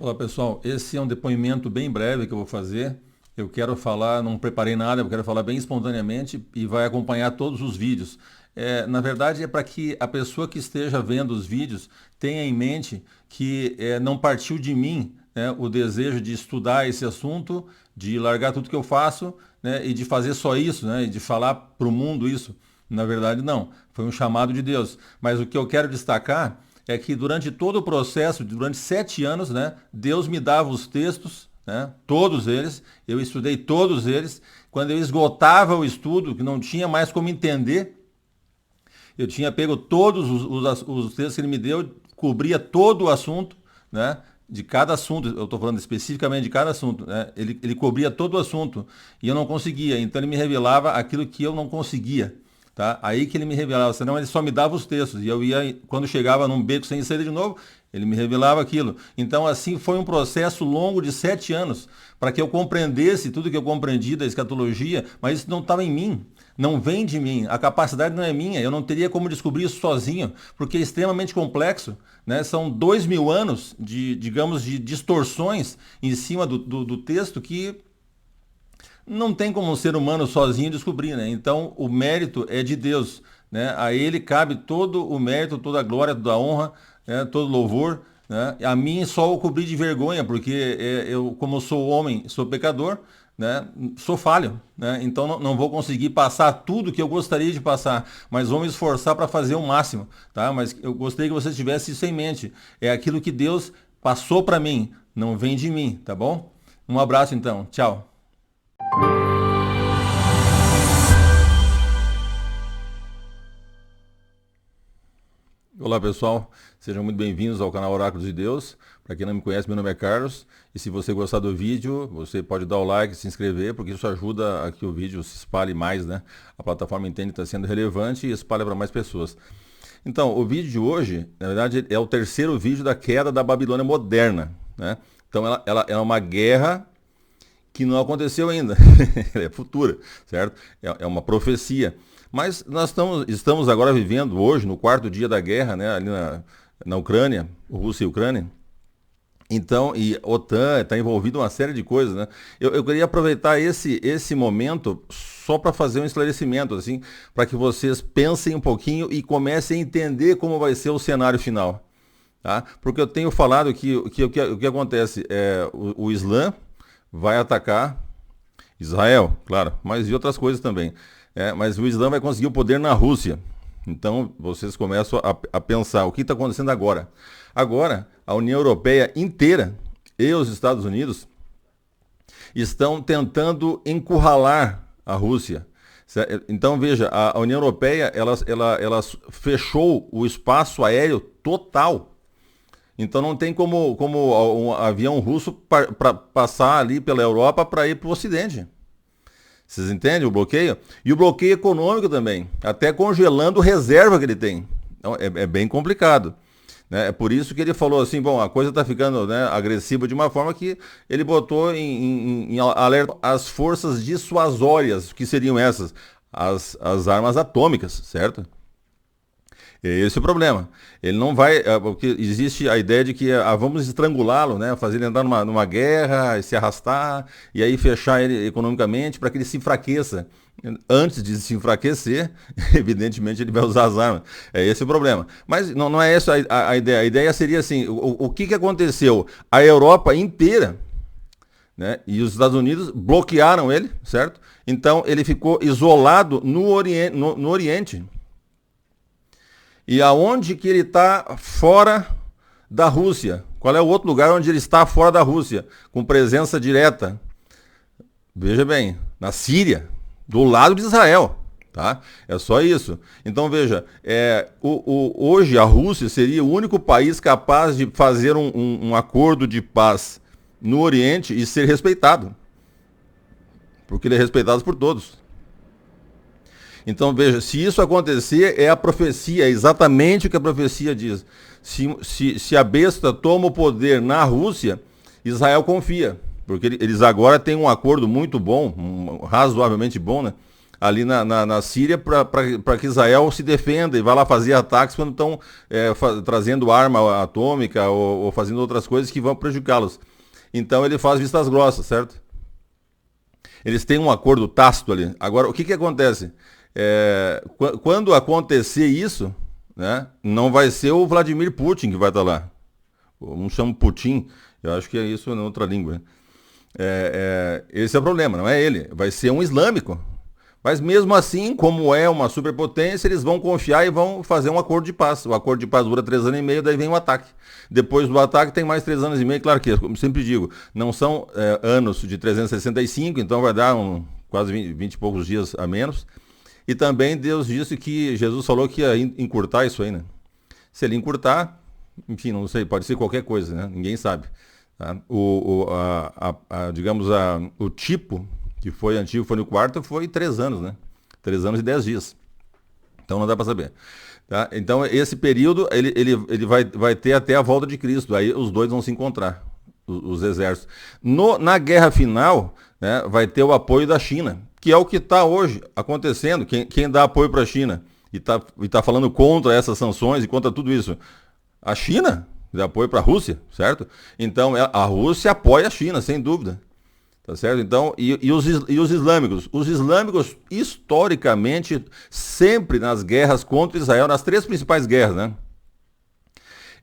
Olá pessoal, esse é um depoimento bem breve que eu vou fazer. Eu quero falar, não preparei nada, eu quero falar bem espontaneamente e vai acompanhar todos os vídeos. Na verdade, é para que a pessoa que esteja vendo os vídeos tenha em mente que não partiu de mim, né, o desejo de estudar esse assunto, de largar tudo que eu faço, né, e de fazer só isso, né, e de falar para o mundo isso. Na verdade, não. Foi um chamado de Deus. Mas o que eu quero destacar é que durante todo o processo, durante 7 anos, né, Deus me dava os textos, né, todos eles, eu estudei todos eles. Quando eu esgotava o estudo, que não tinha mais como entender, eu tinha pego todos os textos que ele me deu, cobria todo o assunto, né, de cada assunto, eu estou falando especificamente de cada assunto, né, ele cobria todo o assunto e eu não conseguia, então ele me revelava aquilo que eu não conseguia. Tá? Aí que ele me revelava, senão ele só me dava os textos. E eu ia, quando chegava num beco sem saída de novo, ele me revelava aquilo. Então, assim, foi um processo longo de 7 anos para que eu compreendesse tudo que eu compreendi da escatologia, mas isso não estava em mim, não vem de mim, a capacidade não é minha, eu não teria como descobrir isso sozinho, porque é extremamente complexo. Né? São 2000 anos de, digamos, de distorções em cima do texto que não tem como um ser humano sozinho descobrir, né? Então o mérito é de Deus, né? A Ele cabe todo o mérito, toda a glória, toda a honra, né? Todo louvor, né? A mim só o cobri de vergonha, porque eu, como sou homem, sou pecador, né? Sou falho, né? Então não vou conseguir passar tudo que eu gostaria de passar, mas vou me esforçar para fazer o máximo, tá? Mas eu gostaria que você tivesse isso em mente. É aquilo que Deus passou para mim, não vem de mim, tá bom? Um abraço então, tchau. Olá pessoal, sejam muito bem-vindos ao canal Oráculos de Deus. Para quem não me conhece, meu nome é Carlos e se você gostar do vídeo, você pode dar o like, se inscrever, porque isso ajuda a que o vídeo se espalhe mais, né? A plataforma entende que está sendo relevante e espalha para mais pessoas. Então, o vídeo de hoje, na verdade, é o terceiro vídeo da queda da Babilônia moderna, né? Então, ela é uma guerra que não aconteceu ainda, é futura, certo? É uma profecia. Mas nós estamos agora vivendo hoje, no quarto dia da guerra, né, ali na Ucrânia, Rússia e Ucrânia. Então, e OTAN está envolvido em uma série de coisas, né? Eu queria aproveitar esse momento só para fazer um esclarecimento, assim, para que vocês pensem um pouquinho e comecem a entender como vai ser o cenário final, tá? Porque eu tenho falado que o que acontece é o Islã vai atacar Israel, claro, mas e outras coisas também. Mas o Islã vai conseguir o poder na Rússia. Então vocês começam a pensar o que está acontecendo agora. Agora, a União Europeia inteira e os Estados Unidos estão tentando encurralar a Rússia. Então veja, a União Europeia ela fechou o espaço aéreo total. Então não tem como um avião russo passar ali pela Europa para ir para o Ocidente. Vocês entendem o bloqueio? E o bloqueio econômico também, até congelando reserva que ele tem. Então, é bem complicado. Né? É por isso que ele falou assim, bom, a coisa está ficando, né, agressiva de uma forma que ele botou em alerta as forças dissuasórias, que seriam essas? As armas atômicas, certo? Esse é o problema. Ele não vai, porque existe a ideia de que vamos estrangulá-lo, né? Fazer ele andar numa guerra, se arrastar, e aí fechar ele economicamente para que ele se enfraqueça. Antes de se enfraquecer, evidentemente ele vai usar as armas. É esse o problema. Mas não é essa a ideia. A ideia seria assim, o que aconteceu? A Europa inteira, né, e os Estados Unidos bloquearam ele, certo? Então ele ficou isolado no Oriente. E aonde que ele está fora da Rússia? Qual é o outro lugar onde ele está fora da Rússia? Com presença direta. Veja bem, na Síria, do lado de Israel. Tá? É só isso. Então veja, hoje a Rússia seria o único país capaz de fazer um acordo de paz no Oriente e ser respeitado. Porque ele é respeitado por todos. Então veja, se isso acontecer, é a profecia, é exatamente o que a profecia diz. Se a besta toma o poder na Rússia, Israel confia, porque eles agora têm um acordo muito bom, razoavelmente bom, né? ali na Síria para que Israel se defenda e vá lá fazer ataques quando estão trazendo arma atômica ou fazendo outras coisas que vão prejudicá-los. Então ele faz vistas grossas, certo? Eles têm um acordo tácito ali. Agora, o que acontece? Quando acontecer isso, né, não vai ser o Vladimir Putin que vai estar lá. Um chama Putin, eu acho que é isso em outra língua. Né? Esse é o problema, não é ele. Vai ser um islâmico. Mas mesmo assim, como é uma superpotência, eles vão confiar e vão fazer um acordo de paz. O acordo de paz dura 3 anos e meio, daí vem o ataque. Depois do ataque tem mais 3 anos e meio. Claro que, como sempre digo, não são anos de 365, então vai dar quase 20 e poucos dias a menos. E também Deus disse que Jesus falou que ia encurtar isso aí, né? Se ele encurtar, enfim, não sei, pode ser qualquer coisa, né? Ninguém sabe. Tá? Digamos, o tipo que foi antigo, foi no quarto, foi 3 anos, né? 3 anos e 10 dias. Então não dá para saber. Tá? Então esse período, ele vai ter até a volta de Cristo. Aí os dois vão se encontrar, os exércitos. Na guerra final, né, vai ter o apoio da China, que é o que está hoje acontecendo. Quem dá apoio para a China e tá falando contra essas sanções e contra tudo isso? A China dá apoio para a Rússia, certo? Então a Rússia apoia a China, sem dúvida. Tá certo? Então, e os islâmicos? Os islâmicos, historicamente, sempre nas guerras contra Israel, nas 3 principais guerras, né?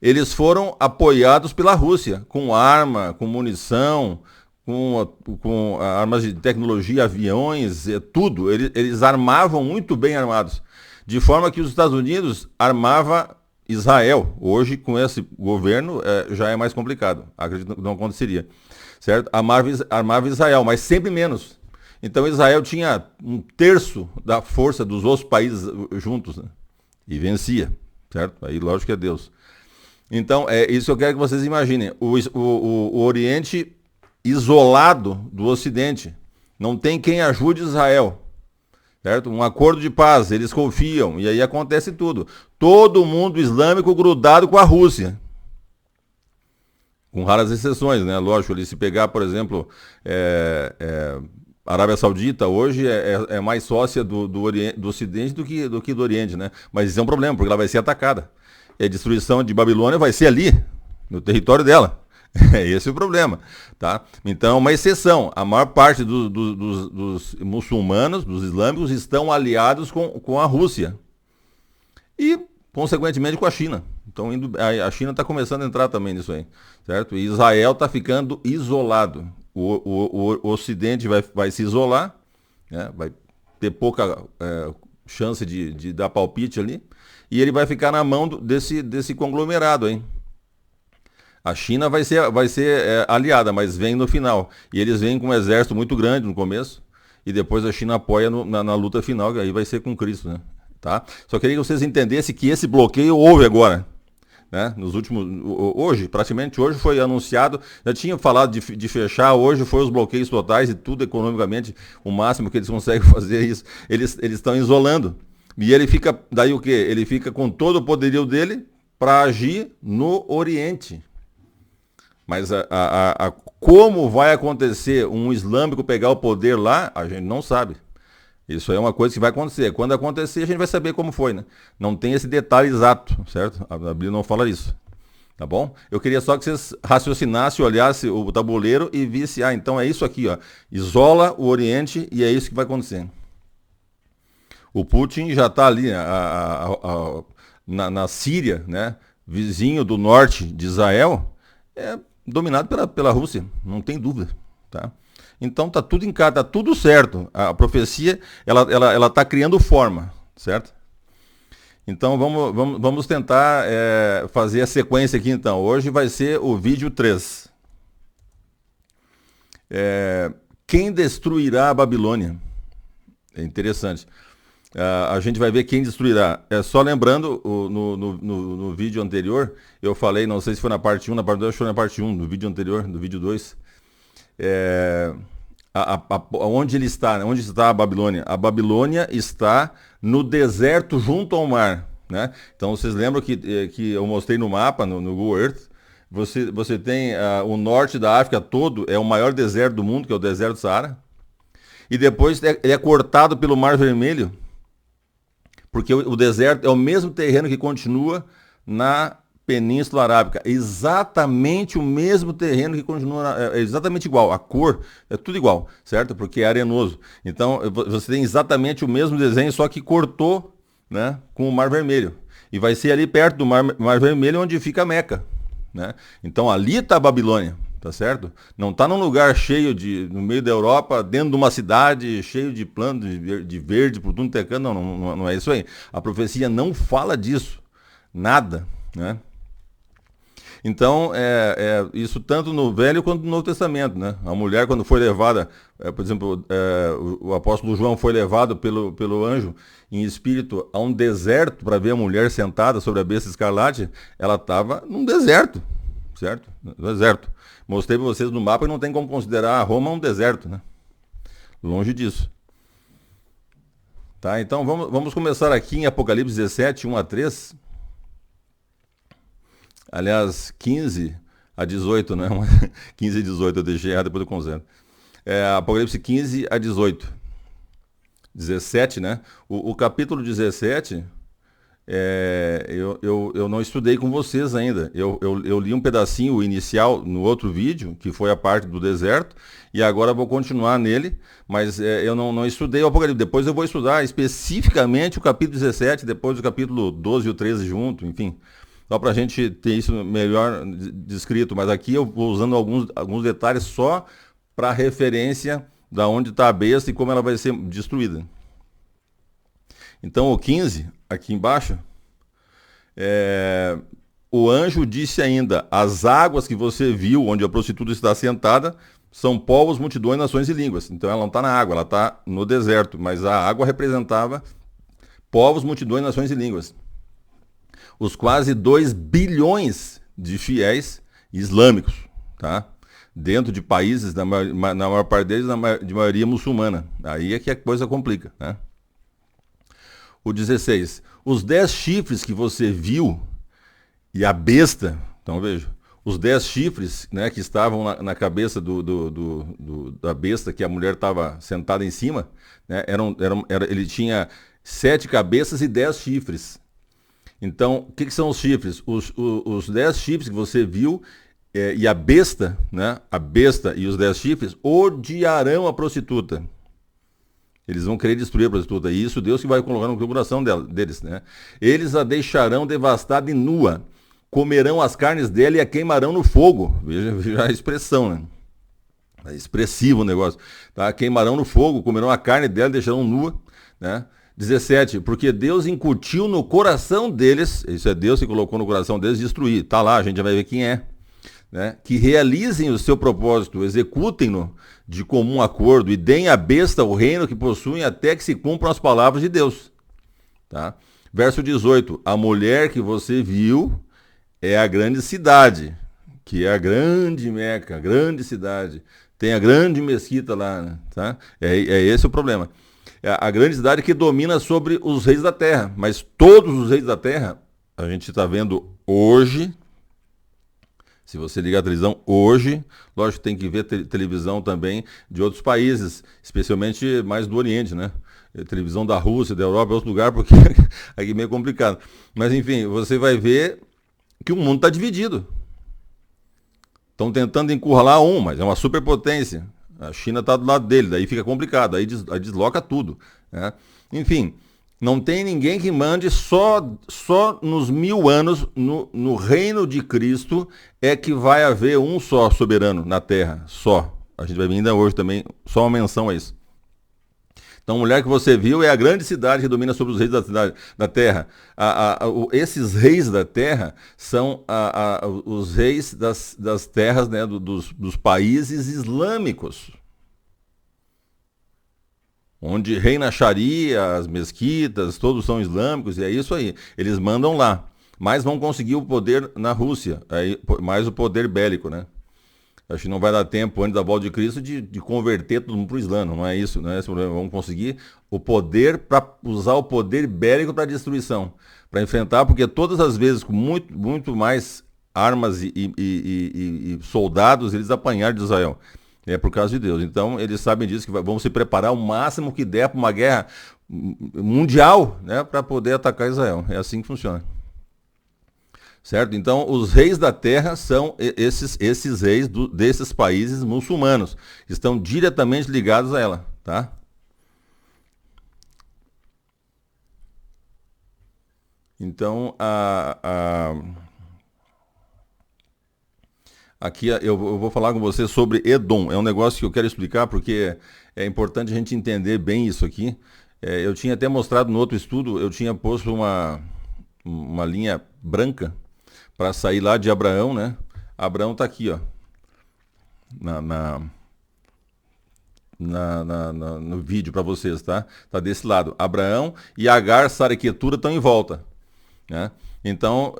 Eles foram apoiados pela Rússia, com arma, com munição, com armas de tecnologia, aviões, tudo. Eles armavam muito bem armados. De forma que os Estados Unidos armava Israel. Hoje, com esse governo, já é mais complicado. Acredito que não aconteceria. Certo? Armava Israel, mas sempre menos. Então Israel tinha 1/3 da força dos outros países juntos, né? E vencia, certo? Aí lógico que é Deus. Então é isso que eu quero que vocês imaginem. O Oriente isolado do Ocidente. Não tem quem ajude Israel. Certo? Um acordo de paz, eles confiam, e aí acontece tudo. Todo mundo islâmico grudado com a Rússia. Com raras exceções, né? Lógico, ele se pegar, por exemplo, a Arábia Saudita hoje é mais sócia do Ocidente do que do Oriente, né? Mas isso é um problema, porque ela vai ser atacada. E a destruição de Babilônia vai ser ali, no território dela. É esse o problema, tá? Então, uma exceção. A maior parte dos muçulmanos, dos islâmicos, estão aliados com a Rússia. E, consequentemente, com a China. Então a China está começando a entrar também nisso aí, certo? E Israel está ficando isolado. O Ocidente vai se isolar, né? Vai ter pouca chance de dar palpite ali, e ele vai ficar na mão desse conglomerado aí. A China vai ser aliada, mas vem no final. E eles vêm com um exército muito grande no começo, e depois a China apoia na luta final, que aí vai ser com Cristo, né? Tá? Só queria que vocês entendessem que esse bloqueio houve agora. Né? Praticamente hoje foi anunciado, já tinha falado de fechar, hoje foi os bloqueios totais e tudo economicamente, o máximo que eles conseguem fazer é isso. Eles estão isolando. E ele fica, daí o quê? Ele fica com todo o poderio dele para agir no Oriente. Mas como vai acontecer um islâmico pegar o poder lá, a gente não sabe. Isso é uma coisa que vai acontecer. Quando acontecer, a gente vai saber como foi, né? Não tem esse detalhe exato, certo? A Bíblia não fala isso. Tá bom? Eu queria só que vocês raciocinassem, olhassem o tabuleiro e vissem, então é isso aqui, ó. Isola o Oriente e é isso que vai acontecer. O Putin já está ali na Síria, né? Vizinho do norte de Israel, dominado pela Rússia, não tem dúvida, tá? Então tá tudo em casa, tá tudo certo. A profecia, ela tá criando forma, certo? Então vamos tentar fazer a sequência aqui então. Hoje vai ser o vídeo 3. Quem destruirá a Babilônia? É interessante. A gente vai ver quem destruirá. Só lembrando, no vídeo anterior, eu falei, não sei se foi na parte 1, na parte 2, acho que foi na parte 1 do vídeo anterior, do vídeo 2. Onde ele está, onde está a Babilônia? A Babilônia está no deserto junto ao mar, né? Então vocês lembram que eu mostrei no mapa, no Google Earth, você tem o norte da África todo, é o maior deserto do mundo, que é o deserto do Saara. e depois ele é cortado pelo Mar Vermelho, porque o deserto é o mesmo terreno que continua na Península Arábica. Exatamente o mesmo terreno que continua, é exatamente igual. A cor é tudo igual, certo? Porque é arenoso. Então você tem exatamente o mesmo desenho, só que cortou, né, com o Mar Vermelho. E vai ser ali perto do Mar Vermelho onde fica Meca, né? Então ali está a Babilônia. Tá certo? Não está num lugar cheio no meio da Europa, dentro de uma cidade cheio de plantas, de verde, por tudo tecando. Não é isso aí. A profecia não fala disso. Nada, né? Então, isso tanto no Velho quanto no Novo Testamento, né? A mulher, quando foi levada, por exemplo, o apóstolo João foi levado pelo anjo em espírito a um deserto para ver a mulher sentada sobre a besta escarlate. Ela estava num deserto, certo? No deserto. Mostrei para vocês no mapa que não tem como considerar Roma um deserto, né? Longe disso. Tá, então vamos começar aqui em Apocalipse 17, 1 a 3. Aliás, 15 a 18, né? 15 a 18, eu deixei errado, depois eu conserto. Apocalipse 15 a 18. 17, né? O capítulo 17... eu não estudei com vocês ainda. Eu li um pedacinho inicial no outro vídeo, que foi a parte do deserto, e agora vou continuar nele, mas eu não estudei o Apocalipse. Depois eu vou estudar especificamente o capítulo 17, depois o capítulo 12 e o 13 junto, enfim. Só para a gente ter isso melhor descrito. Mas aqui eu vou usando alguns detalhes só para referência da onde está a besta e como ela vai ser destruída. Então o 15, aqui embaixo, o anjo disse ainda: as águas que você viu, onde a prostituta está sentada, são povos, multidões, nações e línguas. Então ela não está na água, ela está no deserto, mas a água representava povos, multidões, nações e línguas. Os quase 2 bilhões de fiéis islâmicos, tá? Dentro de países, na maior parte deles, de maioria muçulmana. Aí é que a coisa complica, né? O 16. Os 10 chifres que você viu e a besta, então veja, os 10 chifres, né, que estavam na cabeça da besta que a mulher estava sentada em cima, né, ele tinha 7 cabeças e 10 chifres. Então, o que são os chifres? Os 10 chifres que você viu e a besta, né, a besta e os 10 chifres odiarão a prostituta. Eles vão querer destruir a prostituta. E isso Deus que vai colocar no coração deles, né? Eles a deixarão devastada e nua. Comerão as carnes dela e a queimarão no fogo. Veja a expressão, né? É expressivo o negócio. Tá? Queimarão no fogo, comerão a carne dela e deixarão nua, né? 17. Porque Deus incutiu no coração deles, isso é Deus que colocou no coração deles, destruir. Tá lá, a gente já vai ver quem é. Né? Que realizem o seu propósito, executem-no de comum acordo e deem à besta o reino que possuem até que se cumpram as palavras de Deus. Tá? Verso 18. A mulher que você viu é a grande cidade, que é a grande Meca, a grande cidade. Tem a grande mesquita lá, né? Tá? É esse o problema. É a grande cidade que domina sobre os reis da terra. Mas todos os reis da terra, a gente está vendo hoje. Se você ligar a televisão hoje, lógico, tem que ver televisão também de outros países, especialmente mais do Oriente, né? Televisão da Rússia, da Europa, outro lugar, porque aqui é meio complicado. Mas enfim, você vai ver que o mundo está dividido. Estão tentando encurralar mas é uma superpotência. A China está do lado dele, daí fica complicado, aí desloca tudo, né? Enfim, não tem ninguém que mande, só nos 1000 anos, no reino de Cristo, é que vai haver um só soberano na terra, só. A gente vai ver ainda hoje também, só uma menção a isso. Então, a mulher que você viu é a grande cidade que domina sobre os reis da terra. Esses reis da terra são os reis das terras, né, dos países islâmicos, onde reina a Sharia, as mesquitas, todos são islâmicos, e é isso aí. Eles mandam lá, mas vão conseguir o poder na Rússia, mais o poder bélico, né? Acho que não vai dar tempo, antes da volta de Cristo, de converter todo mundo para o Islã, não é isso, não é esse o problema. Vamos conseguir o poder, para usar o poder bélico para destruição, para enfrentar, porque todas as vezes, com muito mais armas e soldados, eles apanharam de Israel. É por causa de Deus. Então, eles sabem disso, que vão se preparar o máximo que der para uma guerra mundial, né, para poder atacar Israel. É assim que funciona. Certo? Então, os reis da terra são esses reis desses países muçulmanos, que estão diretamente ligados a ela, tá? Então, aqui eu vou falar com você sobre Edom. É um negócio que eu quero explicar porque é importante a gente entender bem isso aqui. Eu tinha até mostrado no outro estudo, eu tinha posto uma linha branca para sair lá de Abraão, né? Abraão está aqui, ó, no vídeo para vocês, tá? Tá desse lado. Abraão e Agar, Sara e Quetura estão em volta, né? Então,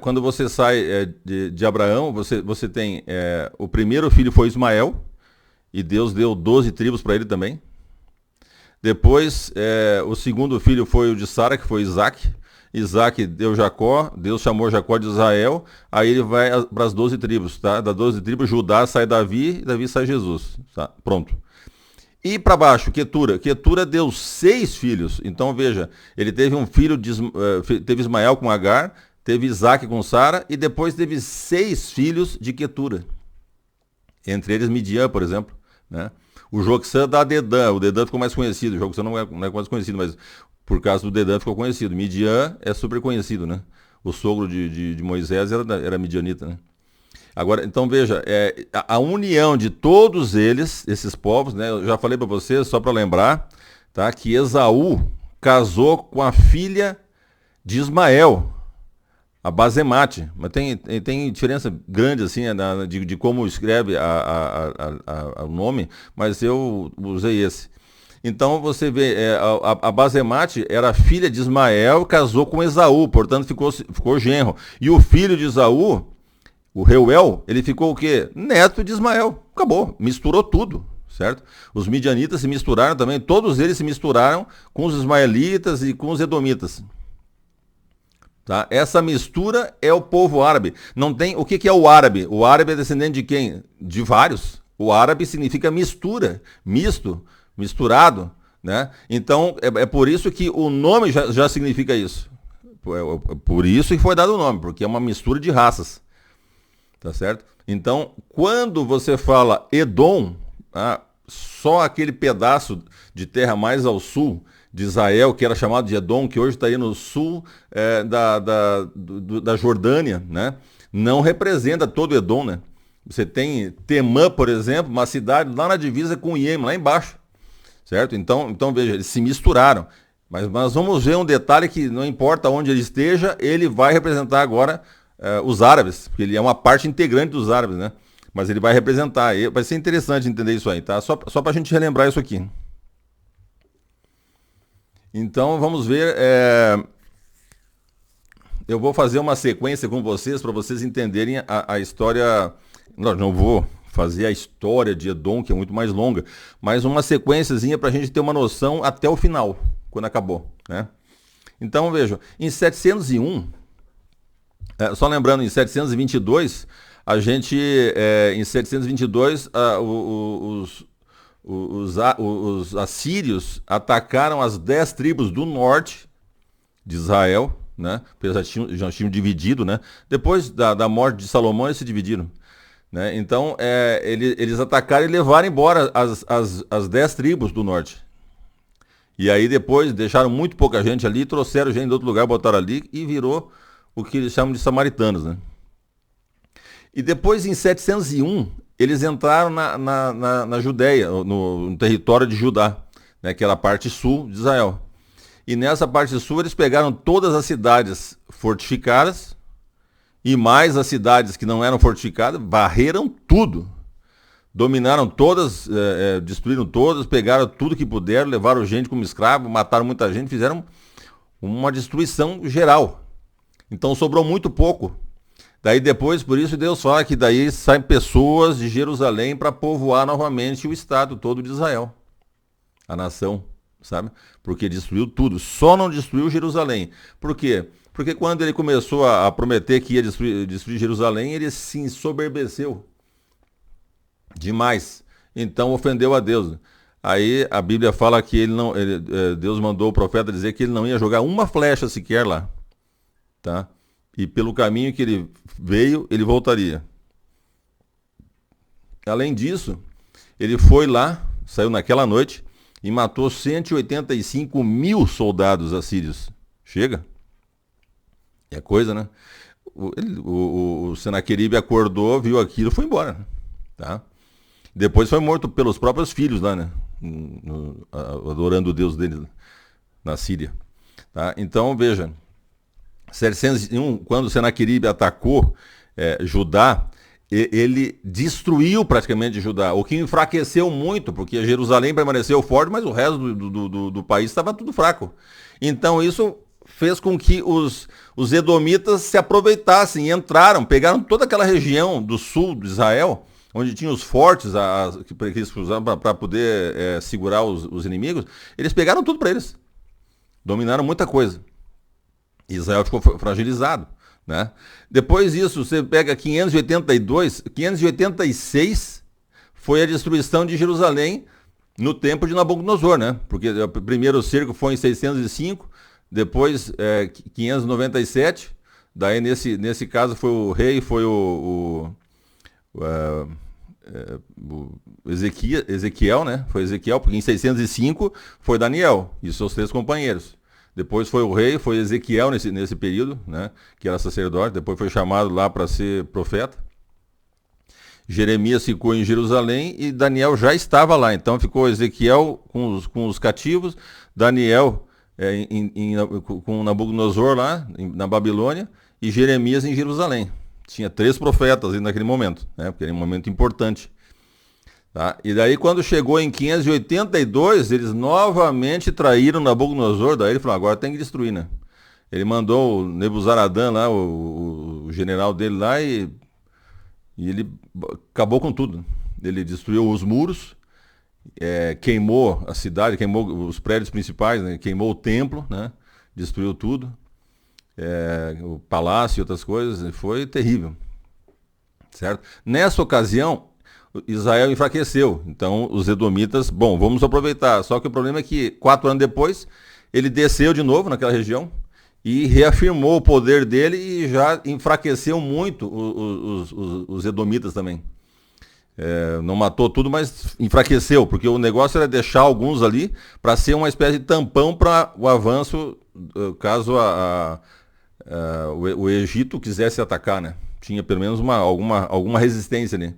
quando você sai de Abraão, você tem o primeiro filho foi Ismael, e Deus deu 12 tribos para ele também. Depois, o segundo filho foi o de Sara, que foi Isaac. Isaac deu Jacó, Deus chamou Jacó de Israel, aí ele vai para as 12 tribos, tá? Das 12 tribos, Judá sai Davi, e Davi sai Jesus, tá? Pronto. E para baixo, Quetura. Quetura deu 6 filhos. Então, veja, ele teve um filho, teve Ismael com Agar, teve Isaac com Sara, e depois teve 6 filhos de Quetura. Entre eles Midian, por exemplo, né? O Joxã dá Dedã, o Dedã ficou mais conhecido, o Joxã não é mais conhecido, mas por causa do Dedã ficou conhecido. Midian é super conhecido, né? O sogro de Moisés era midianita, né? Agora, então veja, a união de todos eles, esses povos, né? Eu já falei para vocês, só para lembrar, tá? Que Esaú casou com a filha de Ismael, a Basemate. Mas tem diferença grande assim de como escreve o nome, mas eu usei esse. Então você vê, a Basemate era filha de Ismael, casou com Esaú, portanto ficou genro. E o filho de Esaú, o Reuel, ele ficou o quê? Neto de Ismael. Acabou, misturou tudo, certo? Os midianitas se misturaram também, todos eles se misturaram com os ismaelitas e com os edomitas. Tá? Essa mistura é o povo árabe. Não tem, o que é o árabe? O árabe é descendente de quem? De vários. O árabe significa mistura, misto, misturado, né? Então, é por isso que o nome já significa isso. Por isso que foi dado o nome, porque é uma mistura de raças. Tá certo? Então, quando você fala Edom, só aquele pedaço de terra mais ao sul de Israel, que era chamado de Edom, que hoje está aí no sul da Jordânia, né? Não representa todo Edom, né? Você tem Temã, por exemplo, uma cidade lá na divisa com Iêmen, lá embaixo, certo? Então veja, eles se misturaram. Mas vamos ver um detalhe que não importa onde ele esteja, ele vai representar agora os árabes, porque ele é uma parte integrante dos árabes, né? Mas ele vai representar. Vai ser interessante entender isso aí, tá? Só para a gente relembrar isso aqui. Então vamos ver. Eu vou fazer uma sequência com vocês para vocês entenderem a história. Não vou fazer a história de Edom, que é muito mais longa, mas uma sequenciazinha para a gente ter uma noção até o final, quando acabou, né? Então vejam, em 701. Só lembrando, em 722, em 722, os assírios atacaram as 10 tribos do norte de Israel, né? Eles já tinham dividido, né? Depois da morte de Salomão, eles se dividiram, né? Então, eles atacaram e levaram embora as 10 tribos do norte. E aí depois deixaram muito pouca gente ali, trouxeram gente de outro lugar, botaram ali e virou o que eles chamam de samaritanos, né? E depois, em 701, eles entraram na Judéia, no território de Judá, né, que era a parte sul de Israel. E nessa parte sul eles pegaram todas as cidades fortificadas e mais as cidades que não eram fortificadas, varreram tudo. Dominaram todas, destruíram todas, pegaram tudo que puderam, levaram gente como escravo, mataram muita gente, fizeram uma destruição geral. Então sobrou muito pouco. Daí depois, por isso Deus fala que daí saem pessoas de Jerusalém para povoar novamente o estado todo de Israel. A nação, sabe? Porque destruiu tudo. Só não destruiu Jerusalém. Por quê? Porque quando ele começou a prometer que ia destruir Jerusalém, ele se ensoberbeceu demais. então ofendeu a Deus. Aí a Bíblia fala que Deus mandou o profeta dizer que ele não ia jogar uma flecha sequer lá, tá? E pelo caminho que ele veio, ele voltaria. Além disso, ele foi lá, saiu naquela noite e matou 185 mil soldados assírios. Chega? É coisa, né? O Senaqueribe acordou, viu aquilo e foi embora, tá? Depois foi morto pelos próprios filhos lá, né? Adorando o Deus dele na Síria. Tá? Então, veja, 701, quando Senaqueribe atacou Judá, ele destruiu praticamente Judá, o que enfraqueceu muito, porque Jerusalém permaneceu forte, mas o resto do país estava tudo fraco. Então, isso fez com que os edomitas se aproveitassem, entraram, pegaram toda aquela região do sul de Israel, onde tinha os fortes que eles usavam para poder segurar os inimigos, eles pegaram tudo para eles. Dominaram muita coisa. Israel ficou fragilizado, né? Depois disso, você pega 586 foi a destruição de Jerusalém no tempo de Nabucodonosor, né? Porque o primeiro cerco foi em 605, depois 597, daí nesse caso foi o rei, foi o Ezequiel, né? Foi Ezequiel, porque em 605 foi Daniel e seus 3 companheiros. Depois foi o rei, foi Ezequiel nesse período, né? Que era sacerdote, depois foi chamado lá para ser profeta. Jeremias ficou em Jerusalém e Daniel já estava lá. Então ficou Ezequiel com os cativos, Daniel com Nabucodonosor lá na Babilônia e Jeremias em Jerusalém. Tinha 3 profetas naquele momento, né? Porque era um momento importante. Tá? E daí quando chegou em 582, eles novamente traíram Nabucodonosor, daí ele falou, agora tem que destruir, né? Ele mandou o Nebuzaradã lá, o general dele lá, e ele acabou com tudo. Ele destruiu os muros, queimou a cidade, queimou os prédios principais, né? Queimou o templo, né? Destruiu tudo, o palácio e outras coisas, foi terrível, certo? Nessa ocasião, Israel enfraqueceu, então os edomitas, bom, vamos aproveitar, só que o problema é que 4 anos depois, ele desceu de novo naquela região e reafirmou o poder dele e já enfraqueceu muito os edomitas também. Não matou tudo, mas enfraqueceu, porque o negócio era deixar alguns ali para ser uma espécie de tampão para o avanço, caso o Egito quisesse atacar, né? Tinha pelo menos alguma resistência ali.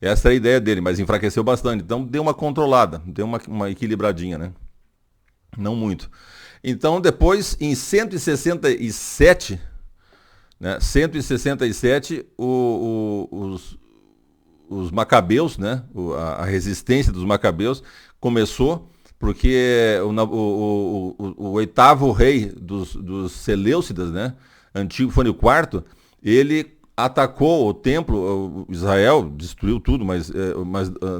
Essa é a ideia dele, mas enfraqueceu bastante. Então deu uma controlada, deu uma equilibradinha, né? Não muito. Então depois, em 167, né? 167, os macabeus, né? A resistência dos macabeus começou porque o 8º rei dos Seleucidas, né? Antigo foi o 4º, ele atacou o templo. Israel destruiu tudo, mas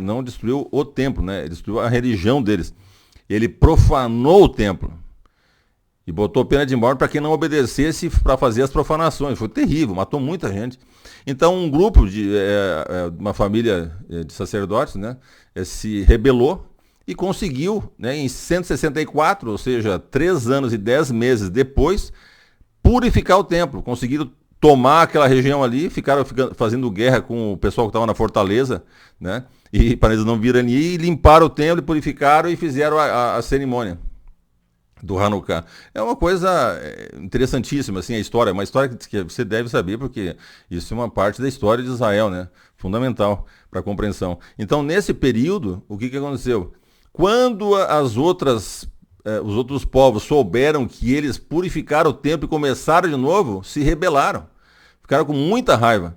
não destruiu o templo, né? Ele destruiu a religião deles. Ele profanou o templo e botou pena de morte para quem não obedecesse para fazer as profanações. Foi terrível, matou muita gente. Então um grupo uma família de sacerdotes, né, se rebelou e conseguiu, né, em 164, ou seja, 3 anos e 10 meses depois, purificar o templo. Conseguiram tomar aquela região ali, ficaram fazendo guerra com o pessoal que estava na fortaleza, né? E para eles não virem ali, limparam o templo, purificaram e fizeram a cerimônia do Hanukkah. É uma coisa interessantíssima, assim, a história, uma história que você deve saber, porque isso é uma parte da história de Israel, né? Fundamental para a compreensão. Então, nesse período, o que aconteceu? Quando os outros povos souberam que eles purificaram o templo e começaram de novo, se rebelaram. Ficaram com muita raiva.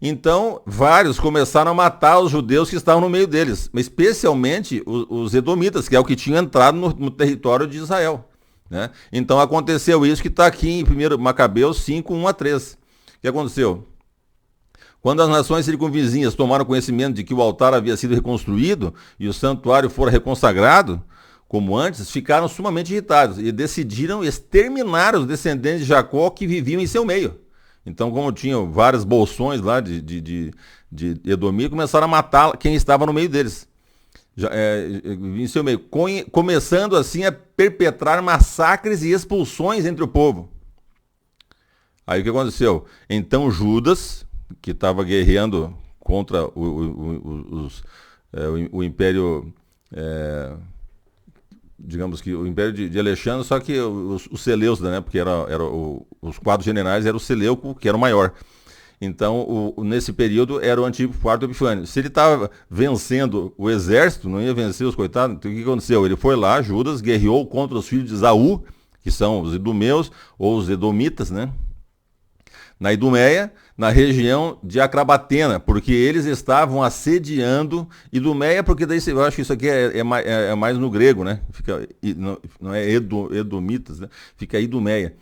Então, vários começaram a matar os judeus que estavam no meio deles, mas especialmente os edomitas, que é o que tinha entrado no território de Israel, né? Então, aconteceu isso que está aqui em 1 Macabeus 5, 1-3. O que aconteceu? Quando as nações circunvizinhas tomaram conhecimento de que o altar havia sido reconstruído e o santuário fora reconsagrado, como antes, ficaram sumamente irritados e decidiram exterminar os descendentes de Jacó que viviam em seu meio. Então, como tinham várias bolsões lá de Edomia, começaram a matar quem estava no meio deles. em seu meio, começando assim a perpetrar massacres e expulsões entre o povo. Aí o que aconteceu? Então Judas, que estava guerreando contra o Império, digamos que o Império de Alexandre, só que os Seleucidas, né? Porque os quatro generais eram o Seleuco, que era o maior. Então, nesse período, era o antigo quarto Epifânio. Se ele estava vencendo o exército, não ia vencer os coitados, então o que aconteceu? Ele foi lá, Judas, guerreou contra os filhos de Esaú, que são os idumeus, ou os edomitas, né? Na Idumeia, na região de Acrabatena, porque eles estavam assediando Idumeia, porque daí eu acho que isso aqui é mais no grego, né? Não é edomitas, né? Fica Idumeia.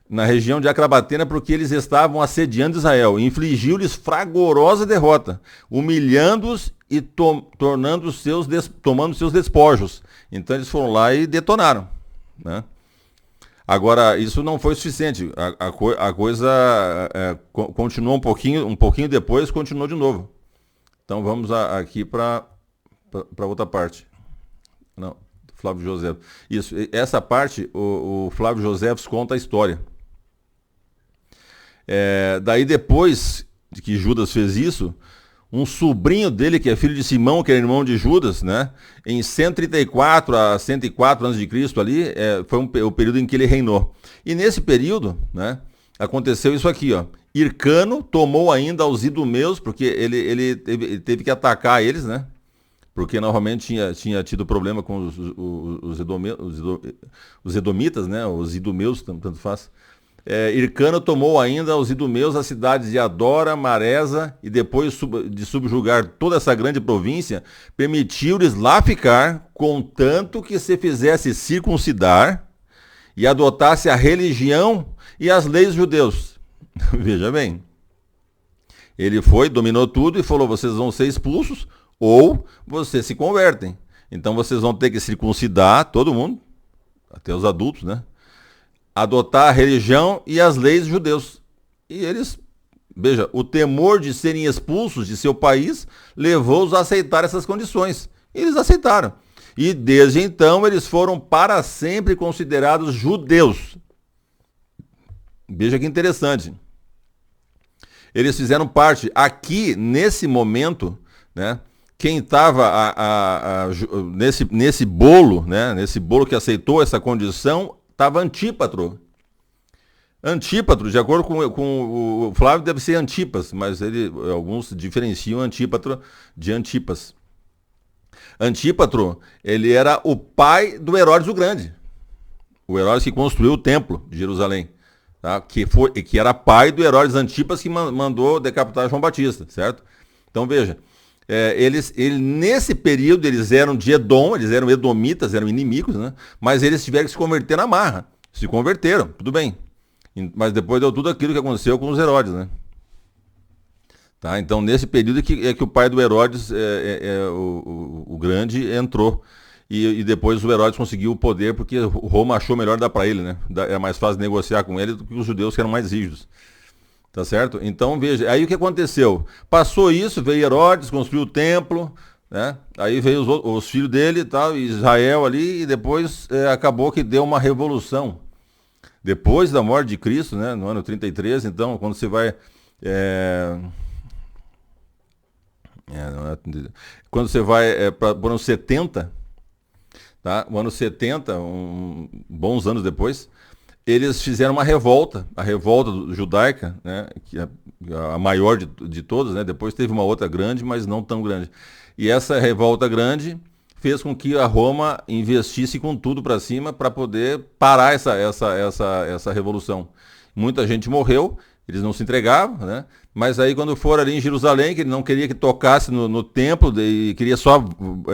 Na região de Acrabatena, porque eles estavam assediando Israel, infligiu-lhes fragorosa derrota, humilhando-os e tomando seus despojos. Então eles foram lá e detonaram, né? Agora, isso não foi suficiente. A coisa continuou um pouquinho depois, continuou de novo. Então vamos aqui para outra parte. Não, Flávio José. Isso, essa parte, o Flávio José conta a história. Daí depois de que Judas fez isso, um sobrinho dele, que é filho de Simão, que era irmão de Judas, né? Em 134 a 104 a.C. ali, foi o período em que ele reinou. E nesse período, né, aconteceu isso aqui, ó. Hircano tomou ainda os idumeus, porque ele teve que atacar eles, né? Porque normalmente tinha tido problema com os edomitas, né? Os idumeus, tanto faz. Hircano tomou ainda os idumeus as cidades de Adora, Maresa, e depois de subjugar toda essa grande província, permitiu-lhes lá ficar, contanto que se fizesse circuncidar e adotasse a religião e as leis dos judeus. Veja bem, ele dominou tudo e falou: vocês vão ser expulsos ou vocês se convertem. Então vocês vão ter que circuncidar todo mundo, até os adultos, né? Adotar a religião e as leis dos judeus. E eles, veja, o temor de serem expulsos de seu país levou-os a aceitar essas condições. E eles aceitaram. E desde então eles foram para sempre considerados judeus. Veja que interessante. Eles fizeram parte, aqui, nesse momento, né? Quem estava nesse bolo, né? Nesse bolo que aceitou essa condição, estava Antípatro. Antípatro, de acordo com o Flávio, deve ser Antipas, mas alguns diferenciam Antípatro de Antipas. Antípatro, ele era o pai do Herodes o Grande. O Herodes que construiu o templo de Jerusalém. Tá? Que era pai do Herodes Antipas, que mandou decapitar João Batista, certo? Então veja, nesse período eles eram de Edom, eles eram edomitas, eram inimigos, né? Mas eles tiveram que se converter na marra. Se converteram, tudo bem. Mas depois deu tudo aquilo que aconteceu com os Herodes, né? Tá? Então nesse período que o pai do Herodes, o Grande, entrou. E depois o Herodes conseguiu o poder porque Roma achou melhor dar para ele, né? Era mais fácil negociar com ele do que os judeus, que eram mais rígidos. Tá certo? Então, veja, aí o que aconteceu? Passou isso, veio Herodes, construiu o templo, né? Aí veio os filhos dele e tal, Israel ali, e depois acabou que deu uma revolução. Depois da morte de Cristo, né? No ano 33, então, quando você vai... quando você vai para o ano 70, tá? O ano 70, bons anos depois, eles fizeram uma revolta, a revolta judaica, né, que é a maior de todas, né? Depois teve uma outra grande, mas não tão grande. E essa revolta grande fez com que a Roma investisse com tudo para cima para poder parar essa revolução. Muita gente morreu, eles não se entregavam, né? Mas aí quando foram ali em Jerusalém, que ele não queria que tocasse no templo, e queria só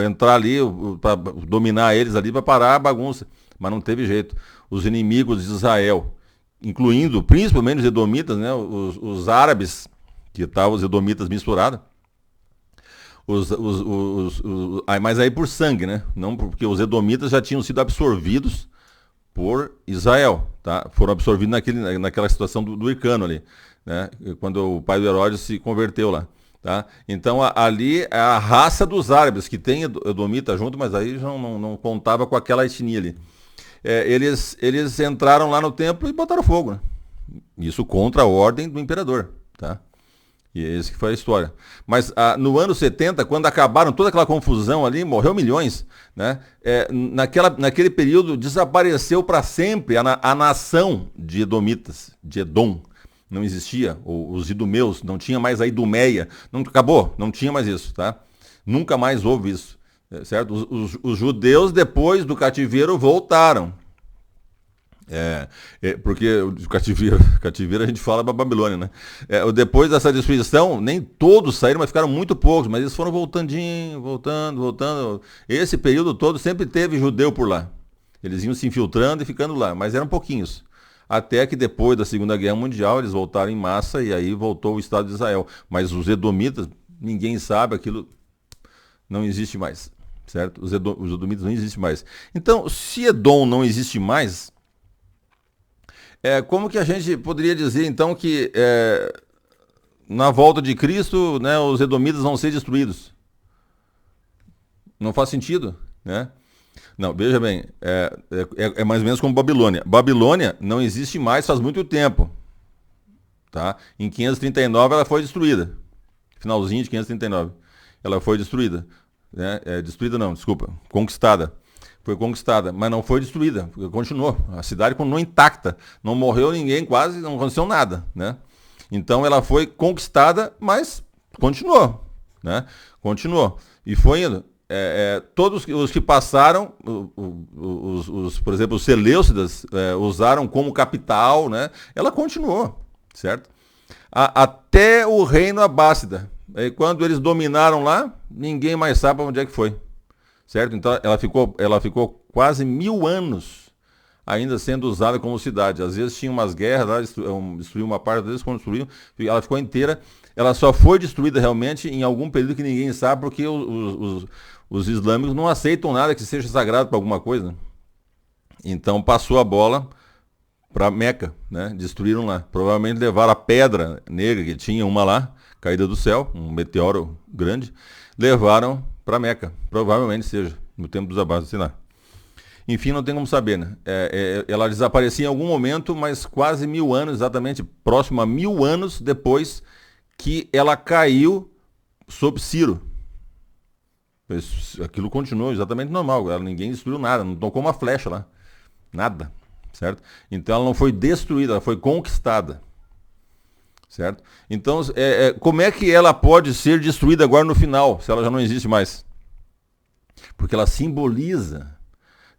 entrar ali para dominar eles ali, para parar a bagunça. Mas não teve jeito. Os inimigos de Israel, incluindo principalmente os edomitas, né? Os árabes, que estavam os edomitas misturados, mas aí por sangue, né? Não porque os edomitas já tinham sido absorvidos por Israel, tá? Foram absorvidos naquela situação do Hircano ali, né? Quando o pai do Herodes se converteu lá. Tá? Então ali é a raça dos árabes, que tem edomita junto, mas aí já não contava com aquela etnia ali. Eles entraram lá no templo e botaram fogo, né? Isso contra a ordem do imperador. Tá? E esse que foi a história. Mas no ano 70, quando acabaram toda aquela confusão ali, morreu milhões, né? Naquele período desapareceu para sempre a nação de edomitas, de Edom. Não existia, os idumeus, não tinha mais a Idumeia, acabou, não tinha mais isso, tá? Nunca mais houve isso, certo? Os judeus, depois do cativeiro, voltaram. Porque o cativeiro a gente fala para Babilônia, né? Depois dessa destruição, nem todos saíram, mas ficaram muito poucos, mas eles foram voltando. Esse período todo sempre teve judeu por lá. Eles iam se infiltrando e ficando lá, mas eram pouquinhos. Até que depois da Segunda Guerra Mundial eles voltaram em massa e aí voltou o Estado de Israel. Mas os edomitas, ninguém sabe, aquilo não existe mais, certo? Os edomitas não existem mais. Então, se Edom não existe mais, como que a gente poderia dizer então que na volta de Cristo, né, os edomitas vão ser destruídos? Não faz sentido, né? Não, veja bem, é mais ou menos como Babilônia. Babilônia não existe mais faz muito tempo. Tá? Em 539 ela foi destruída. Finalzinho de 539. Ela foi destruída. Né? Destruída não, desculpa. Conquistada. Foi conquistada, mas não foi destruída. Continuou. A cidade continuou intacta. Não morreu ninguém, quase, não aconteceu nada. Né? Então ela foi conquistada, mas continuou. Né? Continuou. E foi indo. Todos os que passaram, por exemplo, os Seleucidas usaram como capital, né? Ela continuou, certo? Até o reino Abássida. Quando eles dominaram lá, ninguém mais sabe onde é que foi, certo? Então ela ficou quase 1000 anos ainda sendo usada como cidade. Às vezes tinha umas guerras lá, destruiu uma parte, às vezes quando destruíam, ela ficou inteira. Ela só foi destruída realmente em algum período que ninguém sabe, porque os islâmicos não aceitam nada que seja sagrado para alguma coisa. Então passou a bola para Meca, né? Destruíram lá. Provavelmente levaram a pedra negra, que tinha uma lá, caída do céu, um meteoro grande, levaram para Meca. Provavelmente seja, no tempo dos Abássidas, sei lá. Enfim, não tem como saber, né? Ela desaparecia em algum momento, mas quase 1000 anos, exatamente próximo a 1000 anos depois que ela caiu sob Ciro. Aquilo continuou exatamente normal, ninguém destruiu nada, não tocou uma flecha lá, nada, certo? Então ela não foi destruída, ela foi conquistada, certo? Então, como é que ela pode ser destruída agora no final, se ela já não existe mais? Porque ela simboliza,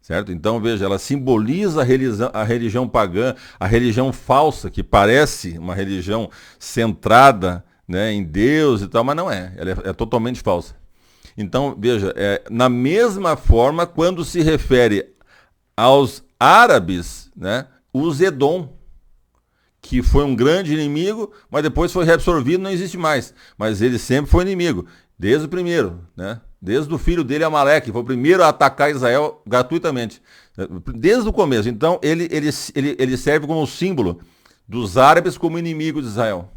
certo? Então, veja, ela simboliza a religião pagã, a religião falsa, que parece uma religião centrada, né, em Deus e tal, mas não é, ela é totalmente falsa. Então, veja, na mesma forma, quando se refere aos árabes, né, os Edom, que foi um grande inimigo, mas depois foi reabsorvido, não existe mais. Mas ele sempre foi inimigo, desde o primeiro, né? Desde o filho dele, Amaleque, foi o primeiro a atacar Israel gratuitamente, desde o começo. Então, ele serve como símbolo dos árabes como inimigo de Israel.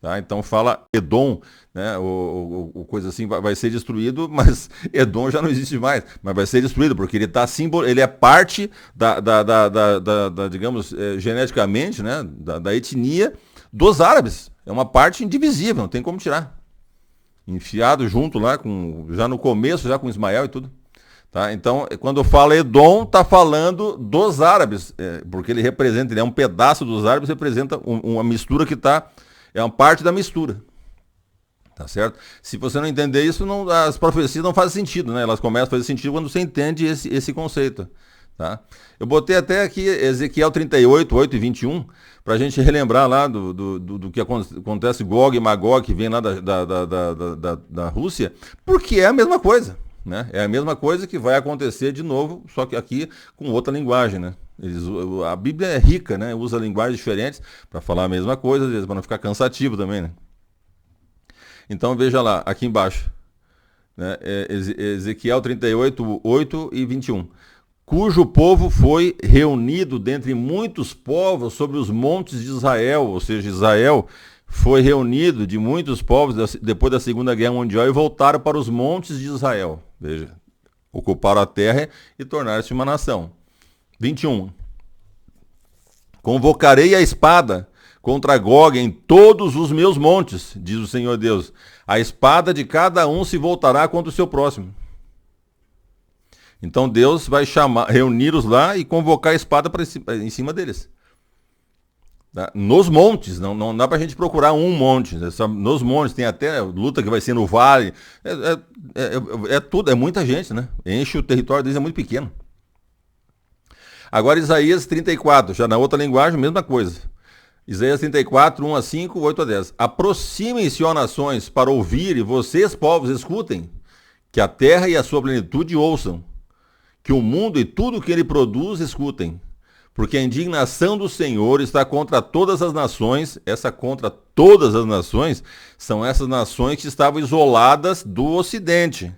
Tá? Então fala Edom, né? O coisa assim vai ser destruído, mas Edom já não existe mais, mas vai ser destruído porque ele tá ele é parte digamos, geneticamente, né? Da etnia dos árabes. É uma parte indivisível, não tem como tirar. Enfiado junto lá já no começo, já com Ismael e tudo. Tá? Então, quando fala Edom, está falando dos árabes, porque ele é um pedaço dos árabes, representa uma mistura que é uma parte da mistura. Tá certo? Se você não entender isso, as profecias não fazem sentido, né? Elas começam a fazer sentido quando você entende esse conceito. Tá? Eu botei até aqui Ezequiel 38, 8 e 21, para a gente relembrar lá do que acontece Gog e Magog, que vem lá da Rússia, porque é a mesma coisa. Né? É a mesma coisa que vai acontecer de novo, só que aqui com outra linguagem, né? A Bíblia é rica, né? Usa linguagens diferentes para falar a mesma coisa, às vezes para não ficar cansativo também, né? Então veja lá, aqui embaixo, né? Ezequiel 38, 8 e 21. Cujo povo foi reunido dentre muitos povos sobre os montes de Israel, ou seja, Israel foi reunido de muitos povos depois da Segunda Guerra Mundial e voltaram para os montes de Israel. Veja, ocuparam a terra e tornaram-se uma nação. 21. Convocarei a espada contra Gog em todos os meus montes, diz o Senhor Deus. A espada de cada um se voltará contra o seu próximo. Então Deus vai reuni-los lá e convocar a espada em cima deles. Nos montes, não dá pra gente procurar um monte. Nos montes, tem até luta que vai ser no vale. Tudo, é muita gente, né? Enche o território deles, é muito pequeno. Agora Isaías 34, já na outra linguagem, mesma coisa. Isaías 34, 1 a 5, 8 a 10. Aproximem-se, ó nações, para ouvir, e vocês, povos, escutem. Que a terra e a sua plenitude ouçam. Que o mundo e tudo que ele produz escutem. Porque a indignação do Senhor está contra todas as nações. Essa contra todas as nações são essas nações que estavam isoladas do Ocidente.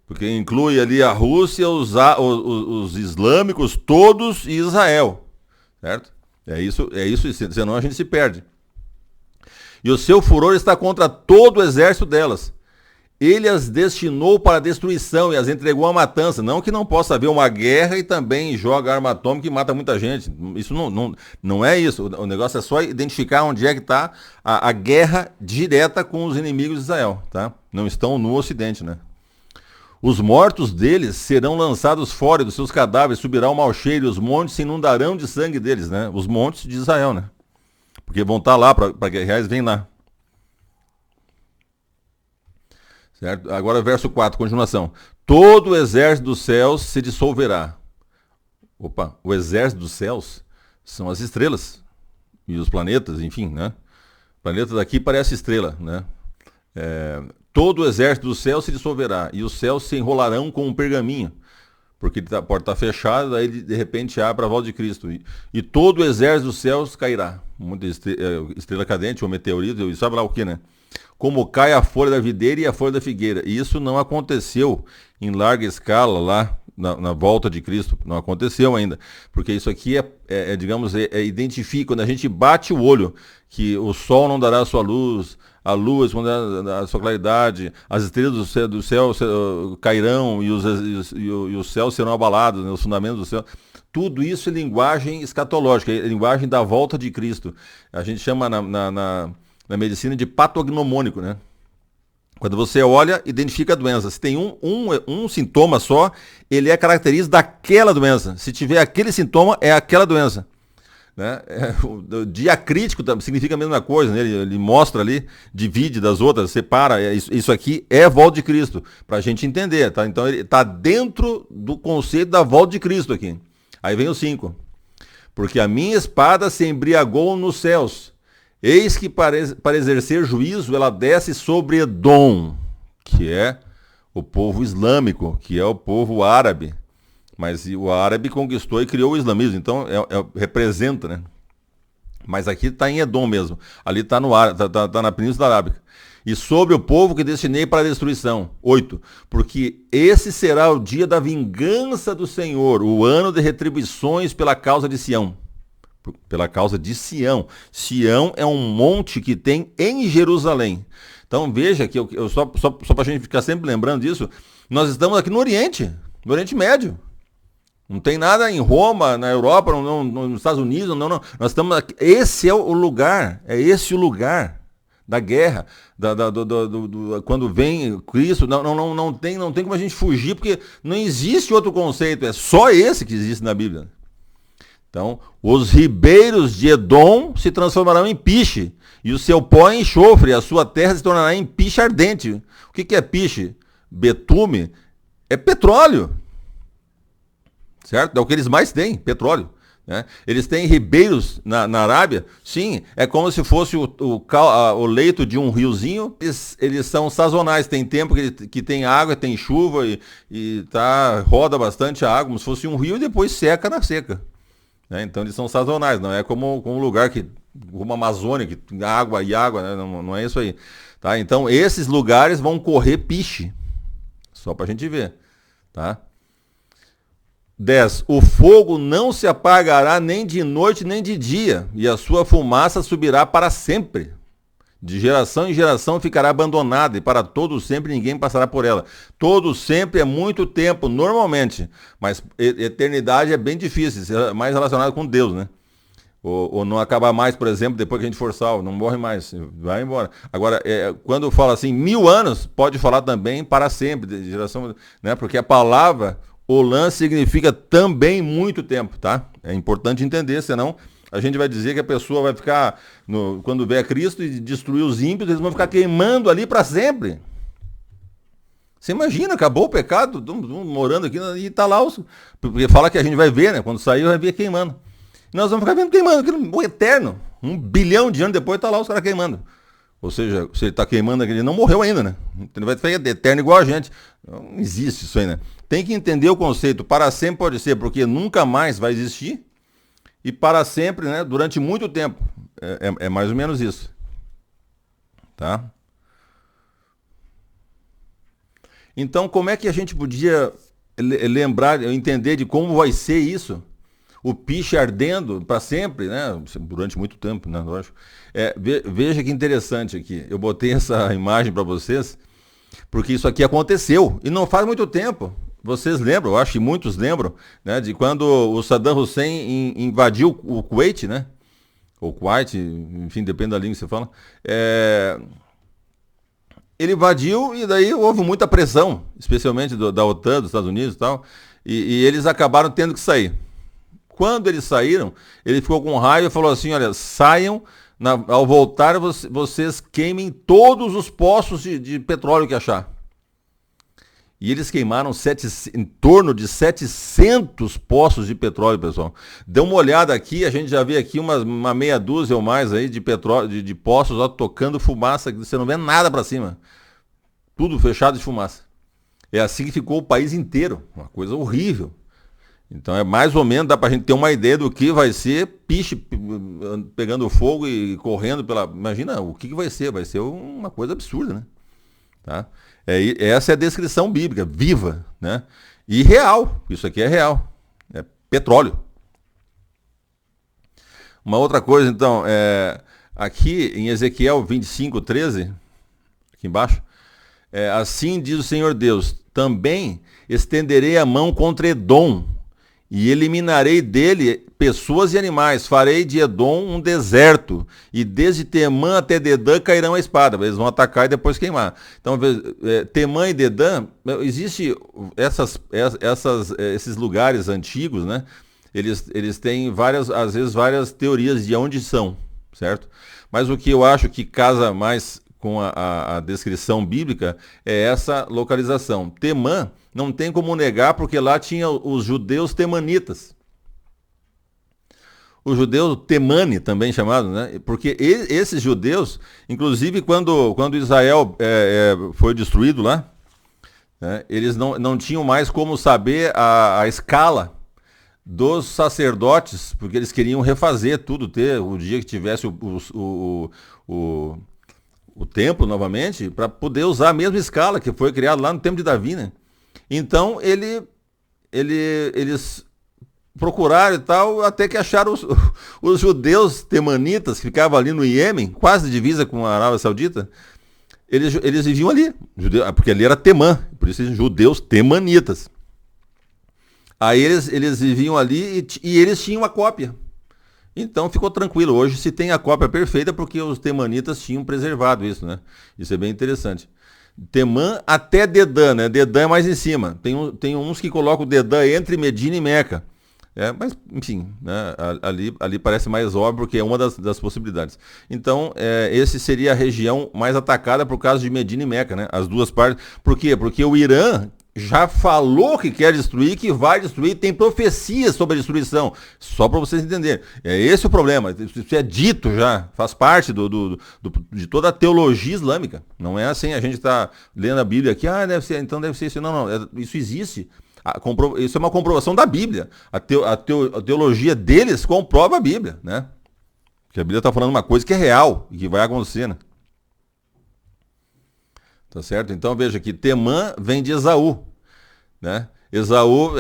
Porque inclui ali a Rússia, os islâmicos, todos e Israel. Certo? É isso, senão a gente se perde. E o seu furor está contra todo o exército delas. Ele as destinou para a destruição e as entregou à matança. Não que não possa haver uma guerra e também joga arma atômica e mata muita gente. Isso não é isso. O negócio é só identificar onde é que está a guerra direta com os inimigos de Israel. Tá? Não estão no Ocidente, né? Os mortos deles serão lançados fora dos seus cadáveres, subirá o mau cheiro e os montes se inundarão de sangue deles, né? Os montes de Israel, né? Porque vão estar lá para guerrear, eles vêm lá. Certo? Agora verso 4, continuação. Todo o exército dos céus se dissolverá. Opa, o exército dos céus são as estrelas e os planetas, enfim, né? O planeta daqui parece estrela, né? Todo o exército do céu se dissolverá, e os céus se enrolarão com um pergaminho, porque a porta está fechada, aí de repente abre a volta de Cristo, e todo o exército dos céus cairá. Muita estrela cadente, ou meteorito, sabe lá o que, né? Como cai a folha da videira e a folha da figueira. E isso não aconteceu em larga escala lá na volta de Cristo, não aconteceu ainda, porque isso aqui identifica, quando a gente bate o olho, que o sol não dará a sua luz, a lua esconderá a sua claridade, as estrelas do céu cairão e os céus serão abalados, né, os fundamentos do céu. Tudo isso é linguagem escatológica, é linguagem da volta de Cristo. A gente chama na medicina de patognomônico, né? Quando você olha, identifica a doença. Se tem um sintoma só, ele é característico daquela doença. Se tiver aquele sintoma, é aquela doença. Né? O diacrítico significa a mesma coisa, né? Ele mostra ali, divide das outras, separa. Isso aqui é a volta de Cristo, para a gente entender. Tá? Então ele está dentro do conceito da volta de Cristo aqui. Aí vem o 5. Porque a minha espada se embriagou nos céus. Eis que para exercer juízo ela desce sobre Edom, que é o povo islâmico, que é o povo árabe. Mas o árabe conquistou e criou o islamismo, então representa, né? Mas aqui está em Edom mesmo, ali está tá na Península Arábica. E sobre o povo que destinei para a destruição. 8. Porque esse será o dia da vingança do Senhor, o ano de retribuições pela causa de Sião. Pela causa de Sião. Sião é um monte que tem em Jerusalém. Então veja que só para a gente ficar sempre lembrando disso, nós estamos aqui no Oriente Médio. Não tem nada em Roma, na Europa, nos Estados Unidos, não. Nós estamos aqui. Esse é o lugar, o lugar da guerra, quando vem Cristo. Não tem como a gente fugir, porque não existe outro conceito, é só esse que existe na Bíblia. Então, os ribeiros de Edom se transformarão em piche, e o seu pó em enxofre, e a sua terra se tornará em piche ardente. O que é piche? Betume é petróleo. Certo? É o que eles mais têm, petróleo. Né? Eles têm ribeiros na Arábia, sim, é como se fosse o leito de um riozinho. Eles são sazonais, tem tempo que tem água, tem chuva e roda bastante a água, como se fosse um rio, e depois seca na seca. Né? Então eles são sazonais, não é como um lugar como a Amazônia, que tem água e água, né? Não é isso aí. Tá? Então esses lugares vão correr piche, só para a gente ver. Tá? 10. O fogo não se apagará nem de noite nem de dia, e a sua fumaça subirá para sempre. De geração em geração ficará abandonada e para todo sempre ninguém passará por ela. Todo sempre é muito tempo, normalmente, mas eternidade é bem difícil, é mais relacionado com Deus, né? Ou não acabar mais, por exemplo, depois que a gente for salvo, não morre mais, vai embora. Agora, quando fala assim, 1000 anos, pode falar também para sempre, de geração, né? Porque a palavra Olã significa também muito tempo, tá? É importante entender, senão a gente vai dizer que a pessoa vai ficar, quando vier Cristo e destruir os ímpios, eles vão ficar queimando ali para sempre. Você imagina, acabou o pecado, morando aqui e está lá, porque fala que a gente vai ver, né? Quando sair vai ver queimando. Nós vamos ficar vendo queimando, aquilo eterno. 1 bilhão de anos depois está lá os caras queimando. Ou seja, se ele está queimando, ele não morreu ainda, né? Ele vai ficar eterno igual a gente. Não existe isso aí, né? Tem que entender o conceito. Para sempre pode ser, porque nunca mais vai existir. E para sempre, né? Durante muito tempo. É mais ou menos isso. Tá? Então, como é que a gente podia lembrar, entender de como vai ser isso? O piche ardendo para sempre, né? Durante muito tempo, né? Lógico. Veja que interessante aqui. Eu botei essa imagem para vocês, porque isso aqui aconteceu. E não faz muito tempo. Vocês lembram, eu acho que muitos lembram, né? De quando o Saddam Hussein invadiu o Kuwait, né? Ou Kuwait, enfim, depende da língua que você fala. Ele invadiu e daí houve muita pressão, especialmente da OTAN, dos Estados Unidos e tal. E eles acabaram tendo que sair. Quando eles saíram, ele ficou com raiva e falou assim, olha, saiam, ao voltar vocês queimem todos os poços de petróleo que achar. E eles queimaram em torno de 700 poços de petróleo, pessoal. Dê uma olhada aqui, a gente já vê aqui uma meia dúzia ou mais aí de petróleo, de poços ó, tocando fumaça, você não vê nada para cima. Tudo fechado de fumaça. É assim que ficou o país inteiro, uma coisa horrível. Então é mais ou menos, dá pra gente ter uma ideia do que vai ser piche pegando fogo e correndo pela... Imagina o que vai ser uma coisa absurda, né? Tá? Essa é a descrição bíblica, viva, né? E real, isso aqui é real, é petróleo. Uma outra coisa, então, aqui em Ezequiel 25:13, aqui embaixo, assim diz o Senhor Deus, também estenderei a mão contra Edom, e eliminarei dele pessoas e animais. Farei de Edom um deserto. E desde Temã até Dedã cairão a espada. Eles vão atacar e depois queimar. Então, Temã e Dedã, existe esses lugares antigos, né? Eles têm às vezes várias teorias de onde são, certo? Mas o que eu acho que casa mais com a descrição bíblica é essa localização. Temã não tem como negar, porque lá tinha os judeus temanitas. Os judeus temani, também chamados, né? Porque esses judeus, inclusive quando Israel foi destruído lá, né, eles não tinham mais como saber a escala dos sacerdotes, porque eles queriam refazer tudo, ter o dia que tivesse o templo novamente, para poder usar a mesma escala que foi criada lá no tempo de Davi, né? Então eles procuraram e tal, até que acharam os judeus temanitas que ficavam ali no Iêmen, quase divisa com a Arábia Saudita. Eles viviam ali, porque ali era Temã, por isso judeus temanitas. Aí eles viviam ali e eles tinham a cópia. Então ficou tranquilo. Hoje se tem a cópia perfeita porque os temanitas tinham preservado isso, né? Isso é bem interessante. Temã até Dedã, né? Dedã é mais em cima. Tem uns que colocam o Dedã entre Medina e Meca. Mas, enfim, né? Ali parece mais óbvio porque é uma das possibilidades. Então, esse seria a região mais atacada por causa de Medina e Meca, né? As duas partes. Por quê? Porque o Irã já falou que quer destruir, que vai destruir, tem profecias sobre a destruição. Só para vocês entenderem. É esse o problema. Isso é dito já, faz parte de toda a teologia islâmica. Não é assim, a gente está lendo a Bíblia aqui, deve ser isso. Não, isso existe. Isso é uma comprovação da Bíblia. A teologia deles comprova a Bíblia, né? Porque a Bíblia está falando uma coisa que é real e que vai acontecer, né? Tá certo? Então veja que Temã vem de Esaú, né? Esaú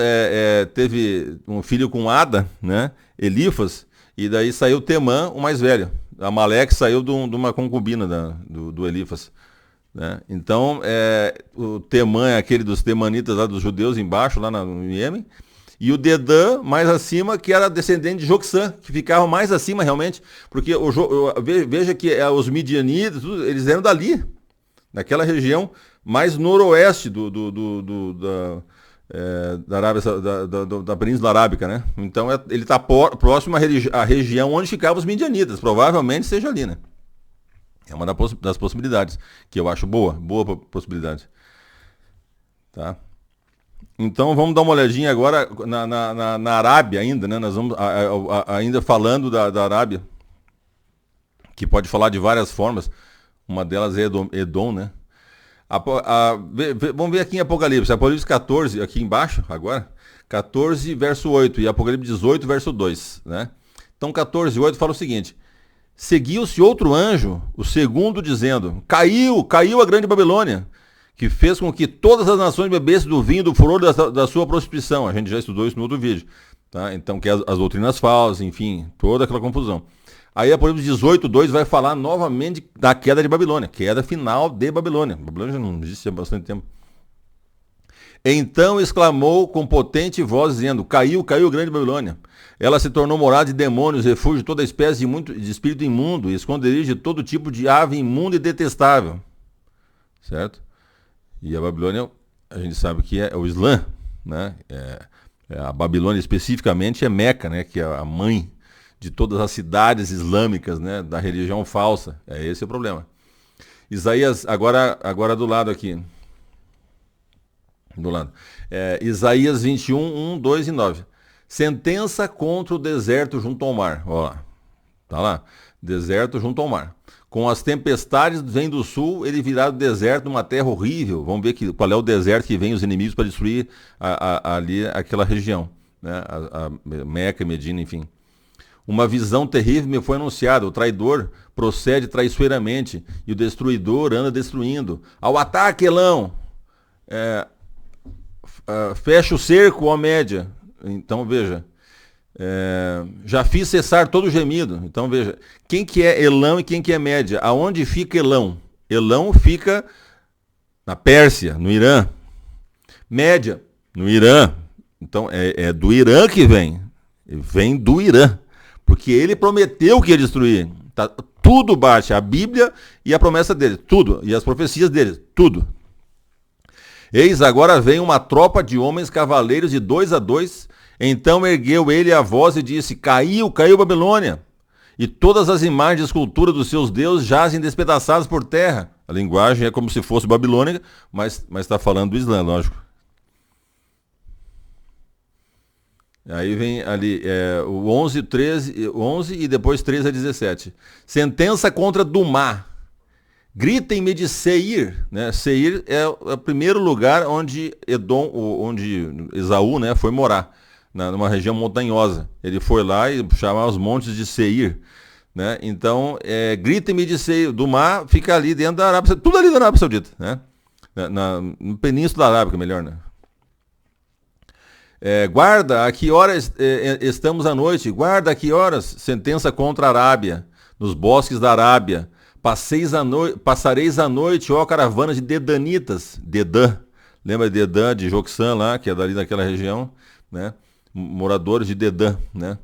teve um filho com Ada, né? Elifas, e daí saiu Temã, o mais velho. Amaleque saiu de uma concubina do Elifas. Né? Então, o Temã é aquele dos temanitas lá dos judeus embaixo, lá no Iêmen. E o Dedã, mais acima, que era descendente de Joxã, que ficava mais acima realmente. Porque veja que os midianitas, eles eram dali, naquela região mais noroeste da Arábia, da Península Arábica, né? Então ele está próximo à região onde ficavam os midianitas. Provavelmente seja ali, né? É uma das possibilidades, que eu acho boa possibilidade. Tá? Então vamos dar uma olhadinha agora na Arábia ainda, né? Nós vamos ainda falando da Arábia, que pode falar de várias formas. Uma delas é Edom, né? Vamos ver aqui em Apocalipse. Apocalipse 14, aqui embaixo, agora. 14, verso 8. E Apocalipse 18, verso 2. Né? Então 14, 8 fala o seguinte. Seguiu-se outro anjo, o segundo, dizendo, caiu a grande Babilônia, que fez com que todas as nações bebessem do vinho do furor da sua prostituição. A gente já estudou isso no outro vídeo. Tá? Então, que as doutrinas falsas, enfim, toda aquela confusão. Aí Apocalipse 18, 2 vai falar novamente da queda de Babilônia, queda final de Babilônia. Babilônia já não existe há bastante tempo. Então exclamou com potente voz, dizendo, caiu a grande Babilônia. Ela se tornou morada de demônios, refúgio de toda espécie de espírito imundo, e esconderijo de todo tipo de ave imunda e detestável. Certo? E a Babilônia, a gente sabe que é o Islã, né? A Babilônia especificamente é Meca, né? Que é a mãe de todas as cidades islâmicas, né? Da religião falsa. Esse é o problema. Isaías, agora do lado aqui. Do lado. Isaías 21, 1, 2 e 9. Sentença contra o deserto junto ao mar. Ó lá. Tá lá. Deserto junto ao mar. Com as tempestades vem do sul, ele virá do deserto, uma terra horrível. Vamos ver qual é o deserto que vem os inimigos para destruir ali aquela região. Né? A Meca, Medina, enfim. Uma visão terrível me foi anunciada. O traidor procede traiçoeiramente e o destruidor anda destruindo. Ao ataque, Elão! Fecha o cerco, ó Média. Então, veja. Já fiz cessar todo o gemido. Então, veja. Quem que é Elão e quem que é Média? Aonde fica Elão? Elão fica na Pérsia, no Irã. Média, no Irã. Então, é do Irã que vem. Vem do Irã. Porque ele prometeu que ia destruir. Tá, tudo bate. A Bíblia e a promessa dele. Tudo. E as profecias dele. Tudo. Eis, agora vem uma tropa de homens cavaleiros de 2 a 2. Então ergueu ele a voz e disse, caiu Babilônia. E todas as imagens de escultura dos seus deuses jazem despedaçadas por terra. A linguagem é como se fosse babilônica, mas está falando do Islã, lógico. Aí vem ali o 11 e depois 13 a 17. Sentença contra Dumá. Gritem-me de Seir. Né? Seir é o primeiro lugar onde Esaú, né, foi morar, numa região montanhosa. Ele foi lá e chamava os montes de Seir. Né? Então, gritem-me de Seir. Dumá fica ali dentro da Arábia Saudita. Tudo ali da Arábia Saudita. Né? No Península Arábica, melhor, né? Guarda, a que horas estamos à noite? Guarda, a que horas? Sentença contra a Arábia, nos bosques da Arábia. Passareis a noite, ó caravanas de dedanitas. Dedã. Lembra de Dedã, de Joxã lá, que é dali daquela região, né? Moradores de Dedã, né?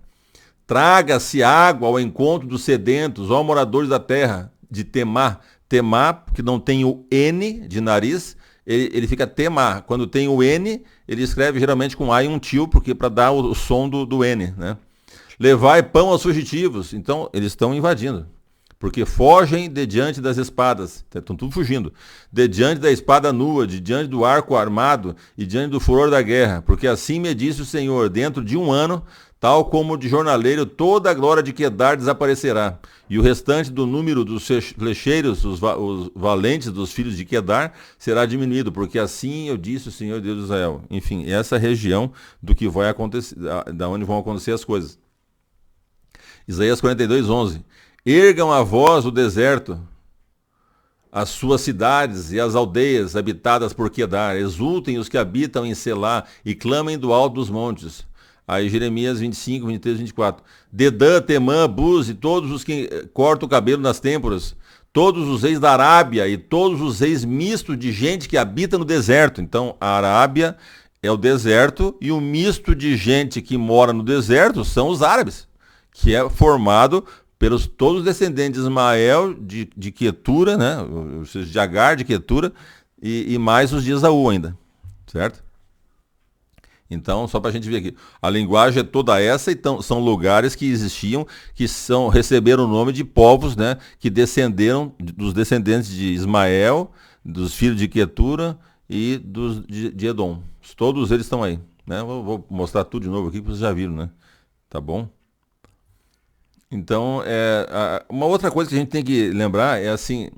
Traga-se água ao encontro dos sedentos, ó moradores da terra, de Temá. Temá, porque não tem o N de nariz, ele fica Temá. Quando tem o N, ele escreve geralmente com A e um tio, porque para dar o som do N, né? Levai pão aos fugitivos. Então, eles estão invadindo. Porque fogem de diante das espadas. Estão tudo fugindo. De diante da espada nua, de diante do arco armado e diante do furor da guerra. Porque assim me disse o Senhor, dentro de um ano, tal como de jornaleiro, toda a glória de Quedar desaparecerá. E o restante do número dos flecheiros, os valentes dos filhos de Quedar, será diminuído. Porque assim eu disse o Senhor Deus de Israel. Enfim, essa região do que vai acontecer, da onde vão acontecer as coisas. Isaías 42, 11. Ergam a voz o deserto, as suas cidades e as aldeias habitadas por Quedar. Exultem os que habitam em Selá e clamem do alto dos montes. Aí Jeremias 25, 23, 24. Dedã, Temã, Buz e todos os que cortam o cabelo nas têmporas, todos os reis da Arábia e todos os reis mistos de gente que habita no deserto. Então, a Arábia é o deserto e o misto de gente que mora no deserto são os árabes, que é formado pelos todos os descendentes de Ismael, de Quetura, né? Os de Agar, de Quetura, e mais os de Esaú ainda, certo? Então, só para a gente ver aqui, a linguagem é toda essa, então são lugares que existiam, receberam o nome de povos, né, que descenderam dos descendentes de Ismael, dos filhos de Quetura e de Edom. Todos eles estão aí, né? Vou mostrar tudo de novo aqui, que vocês já viram, né? Tá bom? Então, uma outra coisa que a gente tem que lembrar é assim,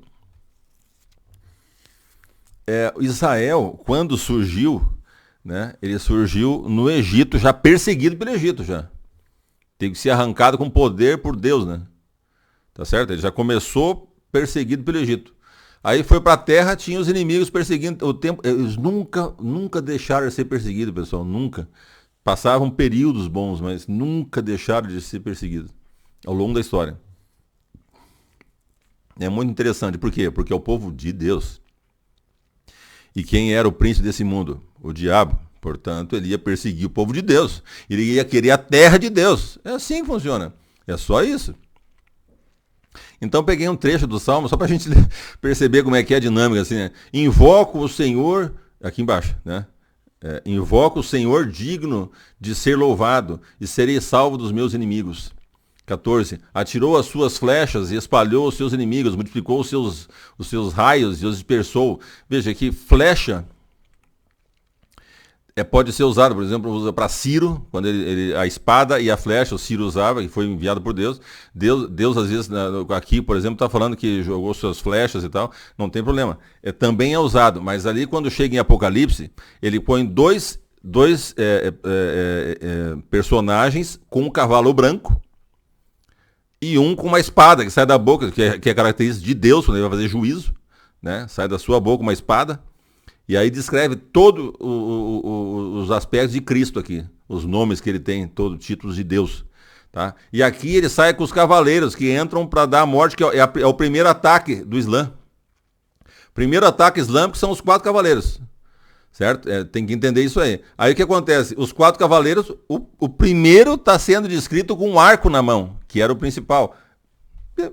Israel, quando surgiu, né, ele surgiu no Egito, já perseguido pelo Egito, já. Teve que ser arrancado com poder por Deus, né? Tá certo? Ele já começou perseguido pelo Egito. Aí foi para a terra, tinha os inimigos perseguindo o tempo. Eles nunca deixaram de ser perseguidos, pessoal, nunca. Passavam períodos bons, mas nunca deixaram de ser perseguidos ao longo da história. É muito interessante. Por quê? Porque é o povo de Deus. E quem era o príncipe desse mundo? O diabo. Portanto, ele ia perseguir o povo de Deus. Ele ia querer a terra de Deus. É assim que funciona. É só isso. Então, peguei um trecho do Salmo, só para a gente perceber como é que é a dinâmica. Assim, né? Invoco o Senhor, aqui embaixo, né? Invoco o Senhor digno de ser louvado e serei salvo dos meus inimigos. 14. Atirou as suas flechas e espalhou os seus inimigos, multiplicou os seus raios e os dispersou. Veja que flecha pode ser usado, por exemplo, usa para Ciro, quando a espada e a flecha, o Ciro usava, que foi enviado por Deus. Deus às vezes, aqui, por exemplo, está falando que jogou suas flechas e tal, não tem problema. Também é usado, mas ali quando chega em Apocalipse, ele põe dois personagens com um cavalo branco, e um com uma espada que sai da boca, que é característica de Deus, quando ele vai fazer juízo, né? Sai da sua boca uma espada. E aí descreve todos os aspectos de Cristo aqui. Os nomes que ele tem, todos títulos de Deus. Tá? E aqui ele sai com os cavaleiros que entram para dar a morte, que é o primeiro ataque do Islã. Primeiro ataque islâmico são os 4 cavaleiros. Certo? Tem que entender isso aí. Aí o que acontece? Os 4 cavaleiros, o primeiro está sendo descrito com um arco na mão, que era o principal.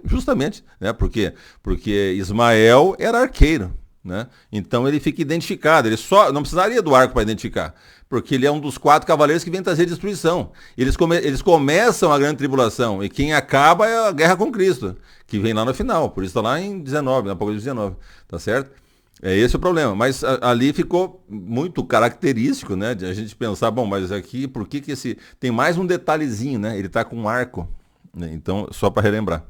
Justamente, né? Por quê? Porque Ismael era arqueiro, né? Então ele fica identificado. Ele só não precisaria do arco para identificar, porque ele é um dos 4 cavaleiros que vem trazer destruição. Eles começam a grande tribulação e quem acaba é a guerra com Cristo, que vem lá no final. Por isso está lá em 19, na Apocalipse 19, tá certo? Esse o problema, mas ali ficou muito característico, né, de a gente pensar, bom, mas aqui, por que esse... Tem mais um detalhezinho, né, ele está com um arco, né? Então, só para relembrar.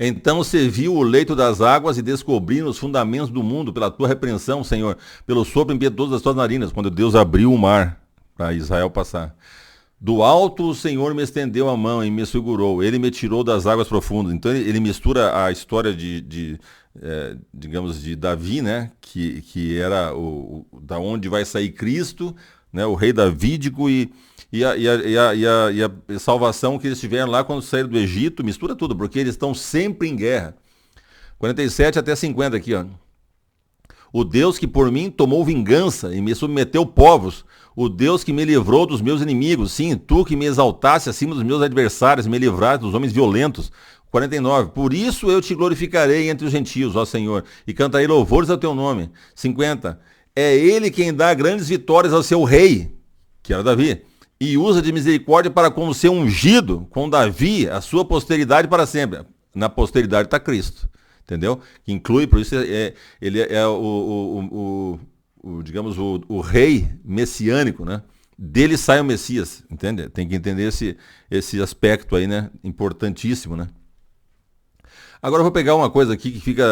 Então você viu o leito das águas e descobriram os fundamentos do mundo pela tua repreensão, Senhor, pelo sopro impiedoso das tuas narinas, quando Deus abriu o mar para Israel passar. Do alto o Senhor me estendeu a mão e me segurou, ele me tirou das águas profundas. Então ele mistura a história digamos, de Davi, né, que era da onde vai sair Cristo, né, o rei davídico e a salvação que eles tiveram lá quando saíram do Egito, mistura tudo, porque eles estão sempre em guerra. 47 até 50 aqui, ó. O Deus que por mim tomou vingança e me submeteu povos, o Deus que me livrou dos meus inimigos, sim, tu que me exaltaste acima dos meus adversários, me livraste dos homens violentos. 49. Por isso eu te glorificarei entre os gentios, ó Senhor, e cantarei louvores ao teu nome. 50. É ele quem dá grandes vitórias ao seu rei, que era Davi, e usa de misericórdia para com o seu ungido, com Davi, a sua posteridade para sempre. Na posteridade está Cristo, entendeu? Que inclui, por isso ele é digamos, o rei messiânico, né? Dele sai o Messias, entende? Tem que entender esse aspecto aí, né? Importantíssimo, né? Agora eu vou pegar uma coisa aqui que fica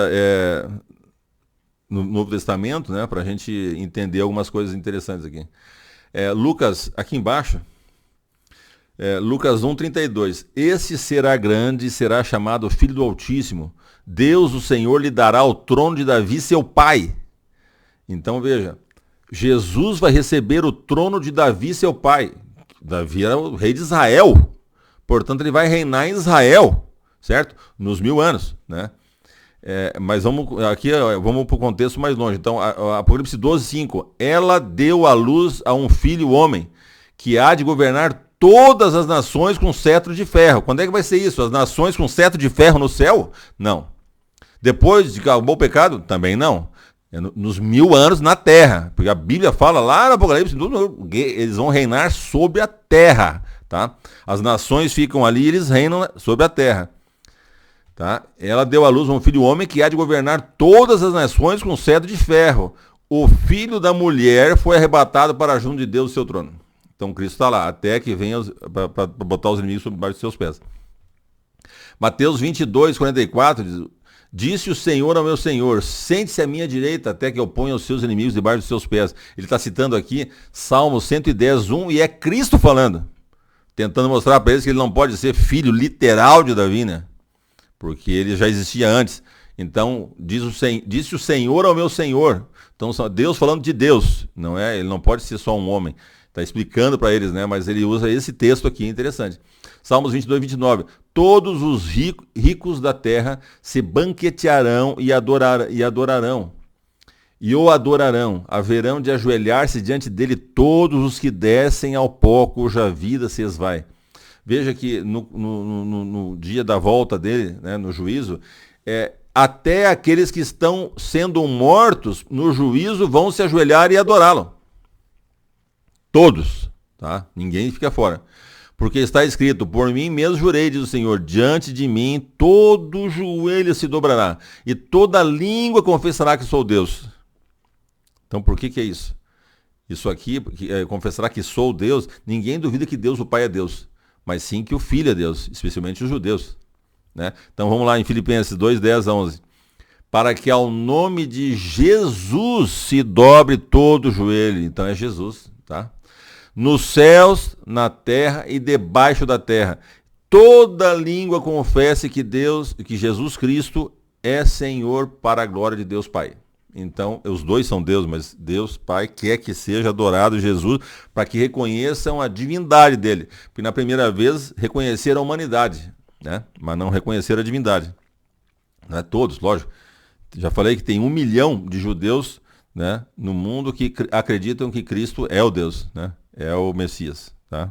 no Novo Testamento, né? Para a gente entender algumas coisas interessantes aqui. Lucas, aqui embaixo, Lucas 1,32. Esse será grande e será chamado Filho do Altíssimo. Deus, o Senhor, lhe dará o trono de Davi, seu pai. Então veja, Jesus vai receber o trono de Davi, seu pai. Davi era o rei de Israel. Portanto, ele vai reinar em Israel, certo? Nos 1000 anos, né? Mas vamos para o contexto mais longe. Então, Apocalipse 12:5. Ela deu à luz a um filho homem, que há de governar todas as nações com cetro de ferro. Quando é que vai ser isso? As nações com cetro de ferro no céu? Não. Depois de que acabou o pecado? Também não. Nos 1000 anos na terra. Porque a Bíblia fala lá no Apocalipse, eles vão reinar sobre a terra. Tá? As nações ficam ali e eles reinam sobre a terra. Tá? Ela deu à luz a um filho homem que há de governar todas as nações com cetro de ferro. O filho da mulher foi arrebatado para junto de Deus, seu trono. Então Cristo está lá, até que venha para botar os inimigos sobre debaixo de seus pés. Mateus 22:44 diz: disse o Senhor ao meu Senhor, sente-se à minha direita até que eu ponha os seus inimigos debaixo dos seus pés. Ele está citando aqui Salmo 110:1 e é Cristo falando, tentando mostrar para eles que ele não pode ser filho literal de Davi, né? Porque ele já existia antes. Então, disse o Senhor ao meu Senhor. Então, Deus falando de Deus, não é? Ele não pode ser só um homem. Está explicando para eles, né? Mas ele usa esse texto aqui, interessante. Salmos 22:29. Todos os ricos da terra se banquetearão e adorarão. E o adorarão. Haverão de ajoelhar-se diante dele todos os que descem ao pó, cuja vida se esvai. Veja que no dia da volta dele, né, no juízo, até aqueles que estão sendo mortos no juízo vão se ajoelhar e adorá-lo. Todos, tá? Ninguém fica fora. Porque está escrito, por mim mesmo jurei, diz o Senhor, diante de mim todo joelho se dobrará e toda língua confessará que sou Deus. Então por que é isso? Isso aqui, confessará que sou Deus, ninguém duvida que Deus o Pai é Deus, mas sim que o Filho é Deus, especialmente os judeus. Né? Então vamos lá em Filipenses 2:10-11. Para que ao nome de Jesus se dobre todo o joelho. Então é Jesus, tá? Nos céus, na terra e debaixo da terra. Toda língua confesse que Jesus Cristo é Senhor para a glória de Deus Pai. Então, os dois são Deus, mas Deus Pai quer que seja adorado Jesus para que reconheçam a divindade dele. Porque na primeira vez reconheceram a humanidade, né? Mas não reconheceram a divindade. Não é todos, lógico. Já falei que tem 1 milhão de judeus, né, no mundo que acreditam que Cristo é o Deus, né? É o Messias, tá?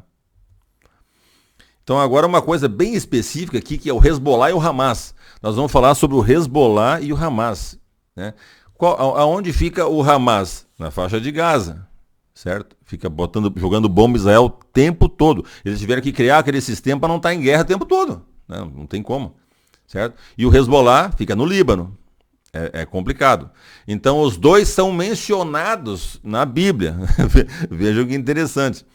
Então agora uma coisa bem específica aqui, que é o Hezbollah e o Hamas. Nós vamos falar sobre o Hezbollah e o Hamas, né? Aonde fica o Hamas? Na faixa de Gaza, certo? Fica jogando bomba em Israel o tempo todo. Eles tiveram que criar aquele sistema para não estar em guerra o tempo todo, né? Não tem como, certo? E o Hezbollah fica no Líbano. É complicado. Então, os dois são mencionados na Bíblia. Vejam que interessante.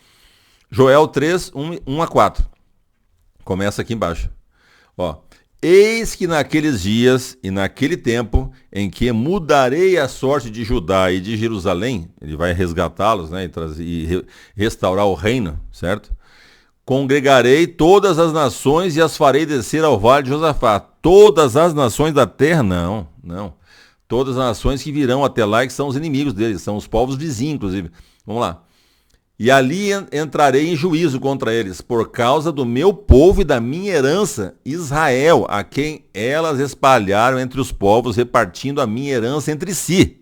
Joel 3:1-4. Começa aqui embaixo. Ó, eis que naqueles dias e naquele tempo em que mudarei a sorte de Judá e de Jerusalém, ele vai resgatá-los, né, e restaurar o reino, certo? Congregarei todas as nações e as farei descer ao vale de Josafá. Todas as nações da terra? Não. Todas as nações que virão até lá e que são os inimigos deles, são os povos vizinhos, inclusive. Vamos lá. E ali entrarei em juízo contra eles, por causa do meu povo e da minha herança, Israel, a quem elas espalharam entre os povos, repartindo a minha herança entre si.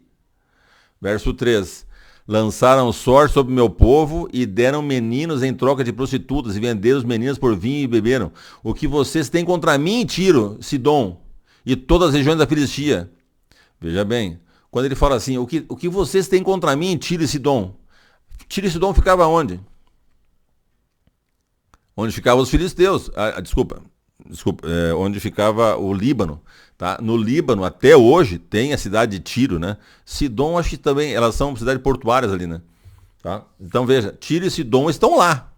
Verso 3. Lançaram sorte sobre o meu povo e deram meninos em troca de prostitutas e venderam os meninos por vinho e beberam. O que vocês têm contra mim, Tiro, Sidom e todas as regiões da Filistia? Veja bem, quando ele fala assim, o que vocês têm contra mim, Tiro e Sidom? Tiro e Sidom ficava onde? Onde ficavam os filisteus. Desculpa, onde ficava o Líbano. Tá? No Líbano, até hoje, tem a cidade de Tiro, né? Sidom, acho que também, elas são cidades portuárias ali, né? Tá? Então veja, Tiro e Sidom estão lá.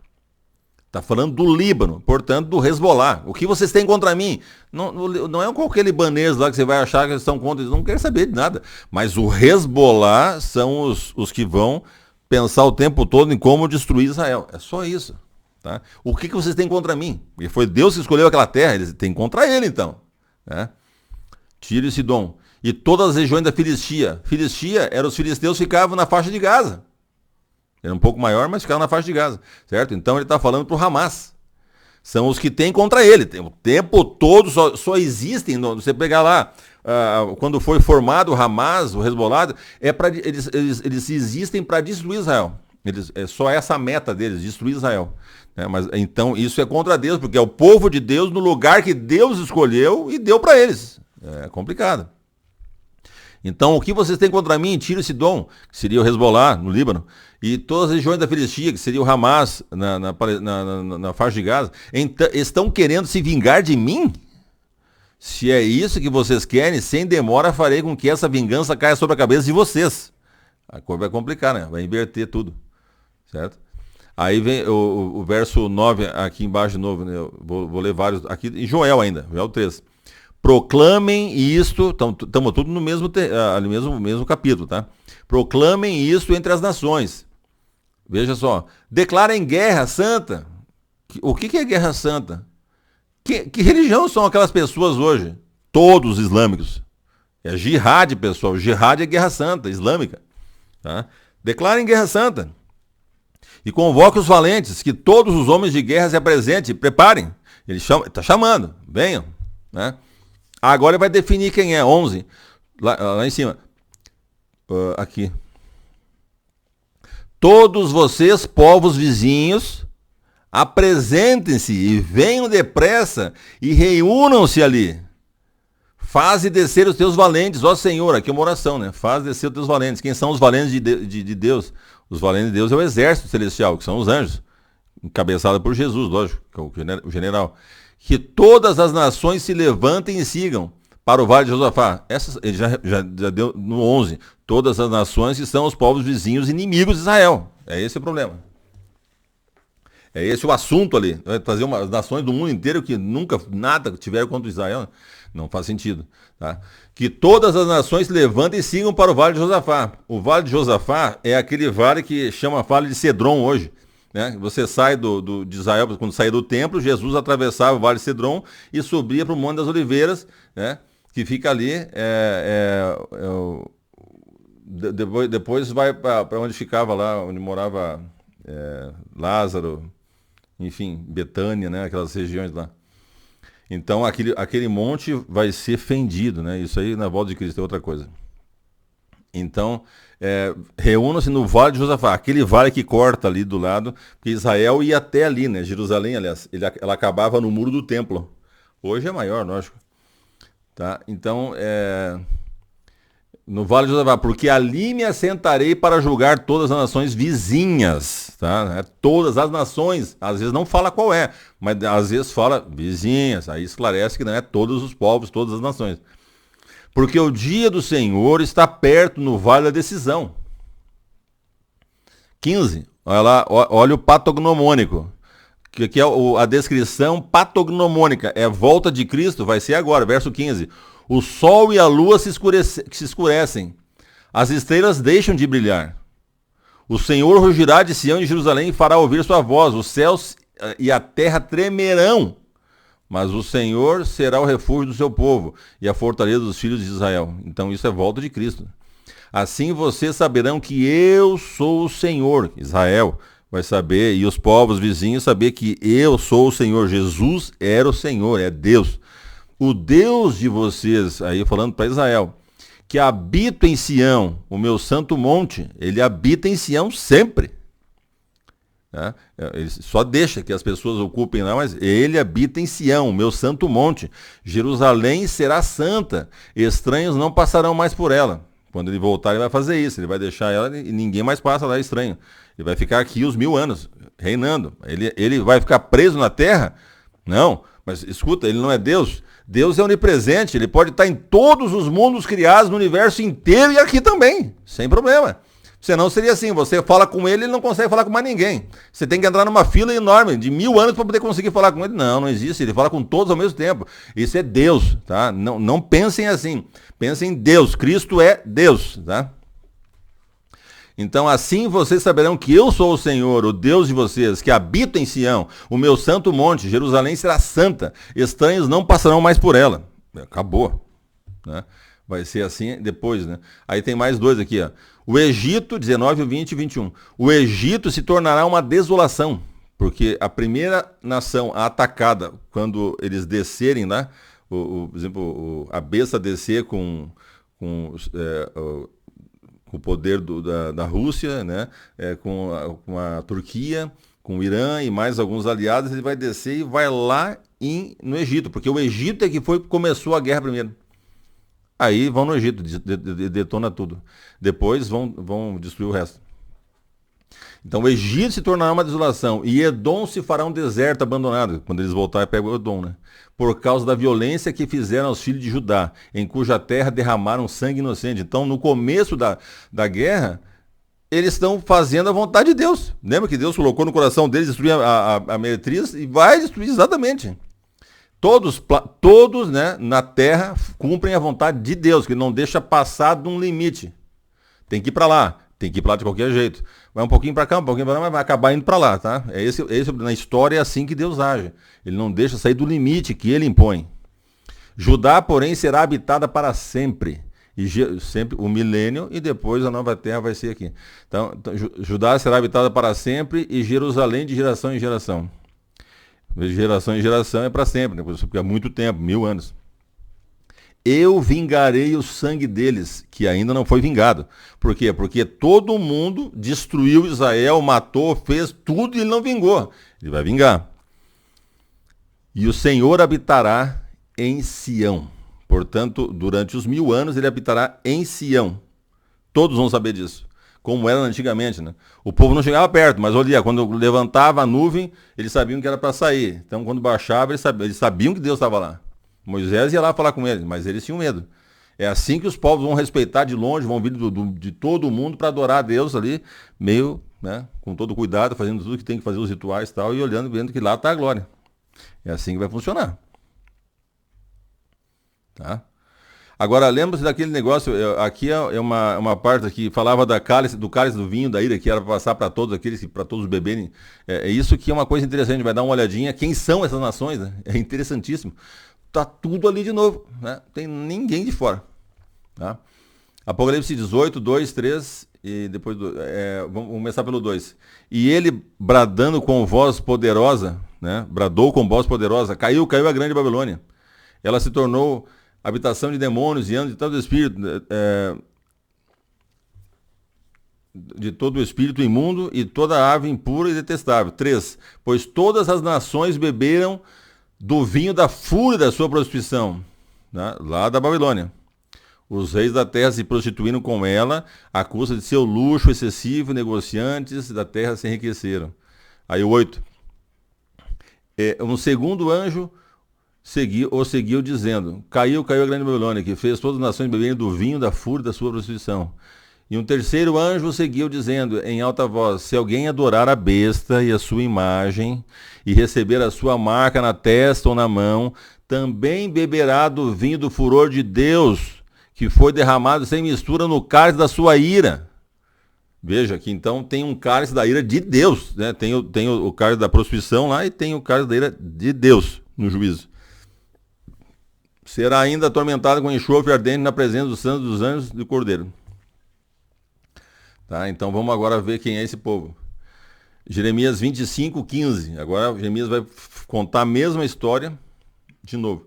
Está falando do Líbano, portanto, do Hezbollah. O que vocês têm contra mim? Não é qualquer libanês lá que você vai achar que eles estão contra, eles não querem saber de nada. Mas o Hezbollah são os que vão pensar o tempo todo em como destruir Israel. É só isso. Tá? O que vocês têm contra mim? Porque foi Deus que escolheu aquela terra, eles têm contra ele, então. Né? Tiro e Sidom. E todas as regiões da Filistia. Filistia eram os filisteus que ficavam na faixa de Gaza. Era um pouco maior, mas ficava na faixa de Gaza, certo? Então ele está falando para o Hamas. São os que têm contra ele. O tempo todo só existem. Você pegar lá, quando foi formado o Hamas, o Hezbollah, eles existem para destruir Israel. É só essa a meta deles, destruir Israel. Mas, então isso é contra Deus, porque é o povo de Deus no lugar que Deus escolheu e deu para eles. É complicado. Então, o que vocês têm contra mim, Tiro e Sidom, que seria o Hezbollah, no Líbano, e todas as regiões da Filistia, que seria o Hamas, na faixa de Gaza, estão querendo se vingar de mim? Se é isso que vocês querem, sem demora farei com que essa vingança caia sobre a cabeça de vocês. A coisa vai complicar, né? Vai inverter tudo, certo? Aí vem o verso 9 aqui embaixo de novo, né? Eu vou ler vários, aqui em Joel ainda, Joel 3. Proclamem isto, estamos tudo no mesmo capítulo, tá? Proclamem isto entre as nações. Veja só, declarem guerra santa. O que é guerra santa? Que religião são aquelas pessoas hoje? Todos islâmicos. É jihad, pessoal. Jihad é guerra santa, islâmica. Tá? Declarem guerra santa. E convoque os valentes, que todos os homens de guerra se apresentem, preparem. Ele está chamando, venham. Né? Agora ele vai definir quem é, 11. Lá em cima. Aqui. Todos vocês, povos vizinhos, apresentem-se e venham depressa e reúnam-se ali. Faze descer os teus valentes, ó Senhor, aqui é uma oração, né? Faz descer os teus valentes. Quem são os valentes de Deus? Os valentes de Deus é o exército celestial, que são os anjos, encabeçado por Jesus, lógico, que é o general. Que todas as nações se levantem e sigam para o Vale de Josafá. Ele já deu no 11. Todas as nações que são os povos vizinhos inimigos de Israel. É esse o problema. É esse o assunto ali. Vai trazer as nações do mundo inteiro que nunca nada tiveram contra Israel. Não faz sentido. Tá? Que todas as nações se levantem e sigam para o Vale de Josafá. O Vale de Josafá é aquele vale que chama Vale de Cedron hoje. Né? Você sai de Israel, quando saía do templo, Jesus atravessava o Vale de Cedron e subia para o Monte das Oliveiras, né? Que fica ali. Depois vai para onde ficava lá, onde morava Lázaro, enfim, Betânia, né? Aquelas regiões lá. Então aquele monte vai ser fendido, né? Isso aí na volta de Cristo é outra coisa. Então, reúnam-se no Vale de Josafá, aquele vale que corta ali do lado, porque Israel ia até ali, né? Jerusalém, aliás, ela acabava no muro do templo. Hoje é maior, lógico. Tá? Então, no Vale de Josafá, porque ali me assentarei para julgar todas as nações vizinhas, tá? Todas as nações, às vezes não fala qual é, mas às vezes fala vizinhas, aí esclarece que não é todos os povos, todas as nações. Porque o dia do Senhor está perto no vale da decisão. 15, olha lá, olha o patognomônico, que é a descrição patognomônica, é volta de Cristo, vai ser agora, verso 15. O sol e a lua se escurecem, as estrelas deixam de brilhar. O Senhor rugirá de Sião e Jerusalém e fará ouvir sua voz, os céus e a terra tremerão, mas o Senhor será o refúgio do seu povo e a fortaleza dos filhos de Israel. Então isso é volta de Cristo. Assim vocês saberão que eu sou o Senhor. Israel vai saber, e os povos vizinhos saber que eu sou o Senhor. Jesus era o Senhor, é Deus. O Deus de vocês, aí falando para Israel, que habita em Sião, o meu santo monte, ele habita em Sião sempre. Ele só deixa que as pessoas ocupem lá, mas ele habita em Sião, o meu santo monte. Jerusalém será santa, estranhos não passarão mais por ela. Quando ele voltar, ele vai fazer isso, ele vai deixar ela e ninguém mais passa lá estranho. Ele vai ficar aqui os 1000 anos, reinando. Ele vai ficar preso na terra? Não, mas escuta, ele não é Deus. Deus é onipresente, ele pode estar em todos os mundos criados, no universo inteiro e aqui também, sem problema. Senão seria assim, você fala com ele, ele não consegue falar com mais ninguém. Você tem que entrar numa fila enorme, de 1000 anos para poder conseguir falar com ele. Não existe, ele fala com todos ao mesmo tempo. Isso é Deus, tá? Não pensem assim, pensem em Deus, Cristo é Deus, tá? Então assim vocês saberão que eu sou o Senhor, o Deus de vocês, que habita em Sião, o meu santo monte. Jerusalém será santa, estranhos não passarão mais por ela. Acabou, né? Vai ser assim depois, né? Aí tem mais dois aqui, ó. O Egito, 19, 20 e 21. O Egito se tornará uma desolação, porque a primeira nação atacada, quando eles descerem lá, por exemplo, a besta descer com o poder da Rússia, né? Com a Turquia, com o Irã e mais alguns aliados, ele vai descer e vai lá no Egito, porque o Egito é que começou a guerra primeiro. Aí vão no Egito, detona tudo. Depois vão destruir o resto. Então o Egito se tornará uma desolação e Edom se fará um deserto abandonado. Quando eles voltarem, pegam o Edom, né? Por causa da violência que fizeram aos filhos de Judá, em cuja terra derramaram sangue inocente. Então, no começo da guerra, eles estão fazendo a vontade de Deus. Lembra que Deus colocou no coração deles destruir a meretriz e vai destruir exatamente. Todos, né, na terra cumprem a vontade de Deus, que não deixa passar de um limite. Tem que ir para lá, tem que ir para lá de qualquer jeito. Vai um pouquinho para cá, um pouquinho para lá, mas vai acabar indo para lá, tá? Esse, na história é assim que Deus age. Ele não deixa sair do limite que ele impõe. Judá, porém, será habitada para sempre. E sempre o milênio e depois a nova terra vai ser aqui. Então, Judá será habitada para sempre e Jerusalém de geração em geração. De geração em geração é para sempre, né? Porque há muito tempo, 1000 anos. Eu vingarei o sangue deles, que ainda não foi vingado. Por quê? Porque todo mundo destruiu Israel, matou, fez tudo e ele não vingou. Ele vai vingar. E o Senhor habitará em Sião. Portanto, durante os 1000 anos ele habitará em Sião. Todos vão saber disso. Como era antigamente, né? O povo não chegava perto, mas olha, quando levantava a nuvem, eles sabiam que era para sair. Então, quando baixava, eles sabiam que Deus estava lá. Moisés ia lá falar com eles, mas eles tinham medo. É assim que os povos vão respeitar de longe, vão vir de todo o mundo para adorar a Deus ali, meio, né, com todo cuidado, fazendo tudo que tem que fazer, os rituais e tal, e olhando, vendo que lá está a glória. É assim que vai funcionar. Tá? Agora, lembra-se daquele negócio, aqui é uma parte que falava do cálice do vinho, da ira, que era para passar para todos aqueles, para todos beberem. É isso que é uma coisa interessante, vai dar uma olhadinha. Quem são essas nações, né? É interessantíssimo. Tá tudo ali de novo, né? Não tem ninguém de fora. Tá? Apocalipse 18, 2, 3, e depois vamos começar pelo 2. E ele, bradando com voz poderosa, né? Bradou com voz poderosa, caiu a grande Babilônia. Ela se tornou habitação de demônios e anjos de todo espírito, de todo o espírito imundo e toda ave impura e detestável. 3. Pois todas as nações beberam do vinho da fúria da sua prostituição, né? Lá da Babilônia. Os reis da terra se prostituíram com ela, à custa de seu luxo excessivo, negociantes da terra se enriqueceram. Aí o 8. Um segundo anjo seguiu dizendo, caiu a grande Babilônia, que fez todas as nações beberem do vinho da fúria da sua prostituição. E um terceiro anjo seguiu dizendo em alta voz, se alguém adorar a besta e a sua imagem e receber a sua marca na testa ou na mão, também beberá do vinho do furor de Deus, que foi derramado sem mistura no cálice da sua ira. Veja que então tem um cálice da ira de Deus, né? Tem o cálice da prostituição lá e tem o cálice da ira de Deus no juízo. Será ainda atormentado com enxofre ardente na presença dos santos dos anjos do Cordeiro. Tá, então vamos agora ver quem é esse povo. Jeremias 25, 15. Agora Jeremias vai contar a mesma história de novo.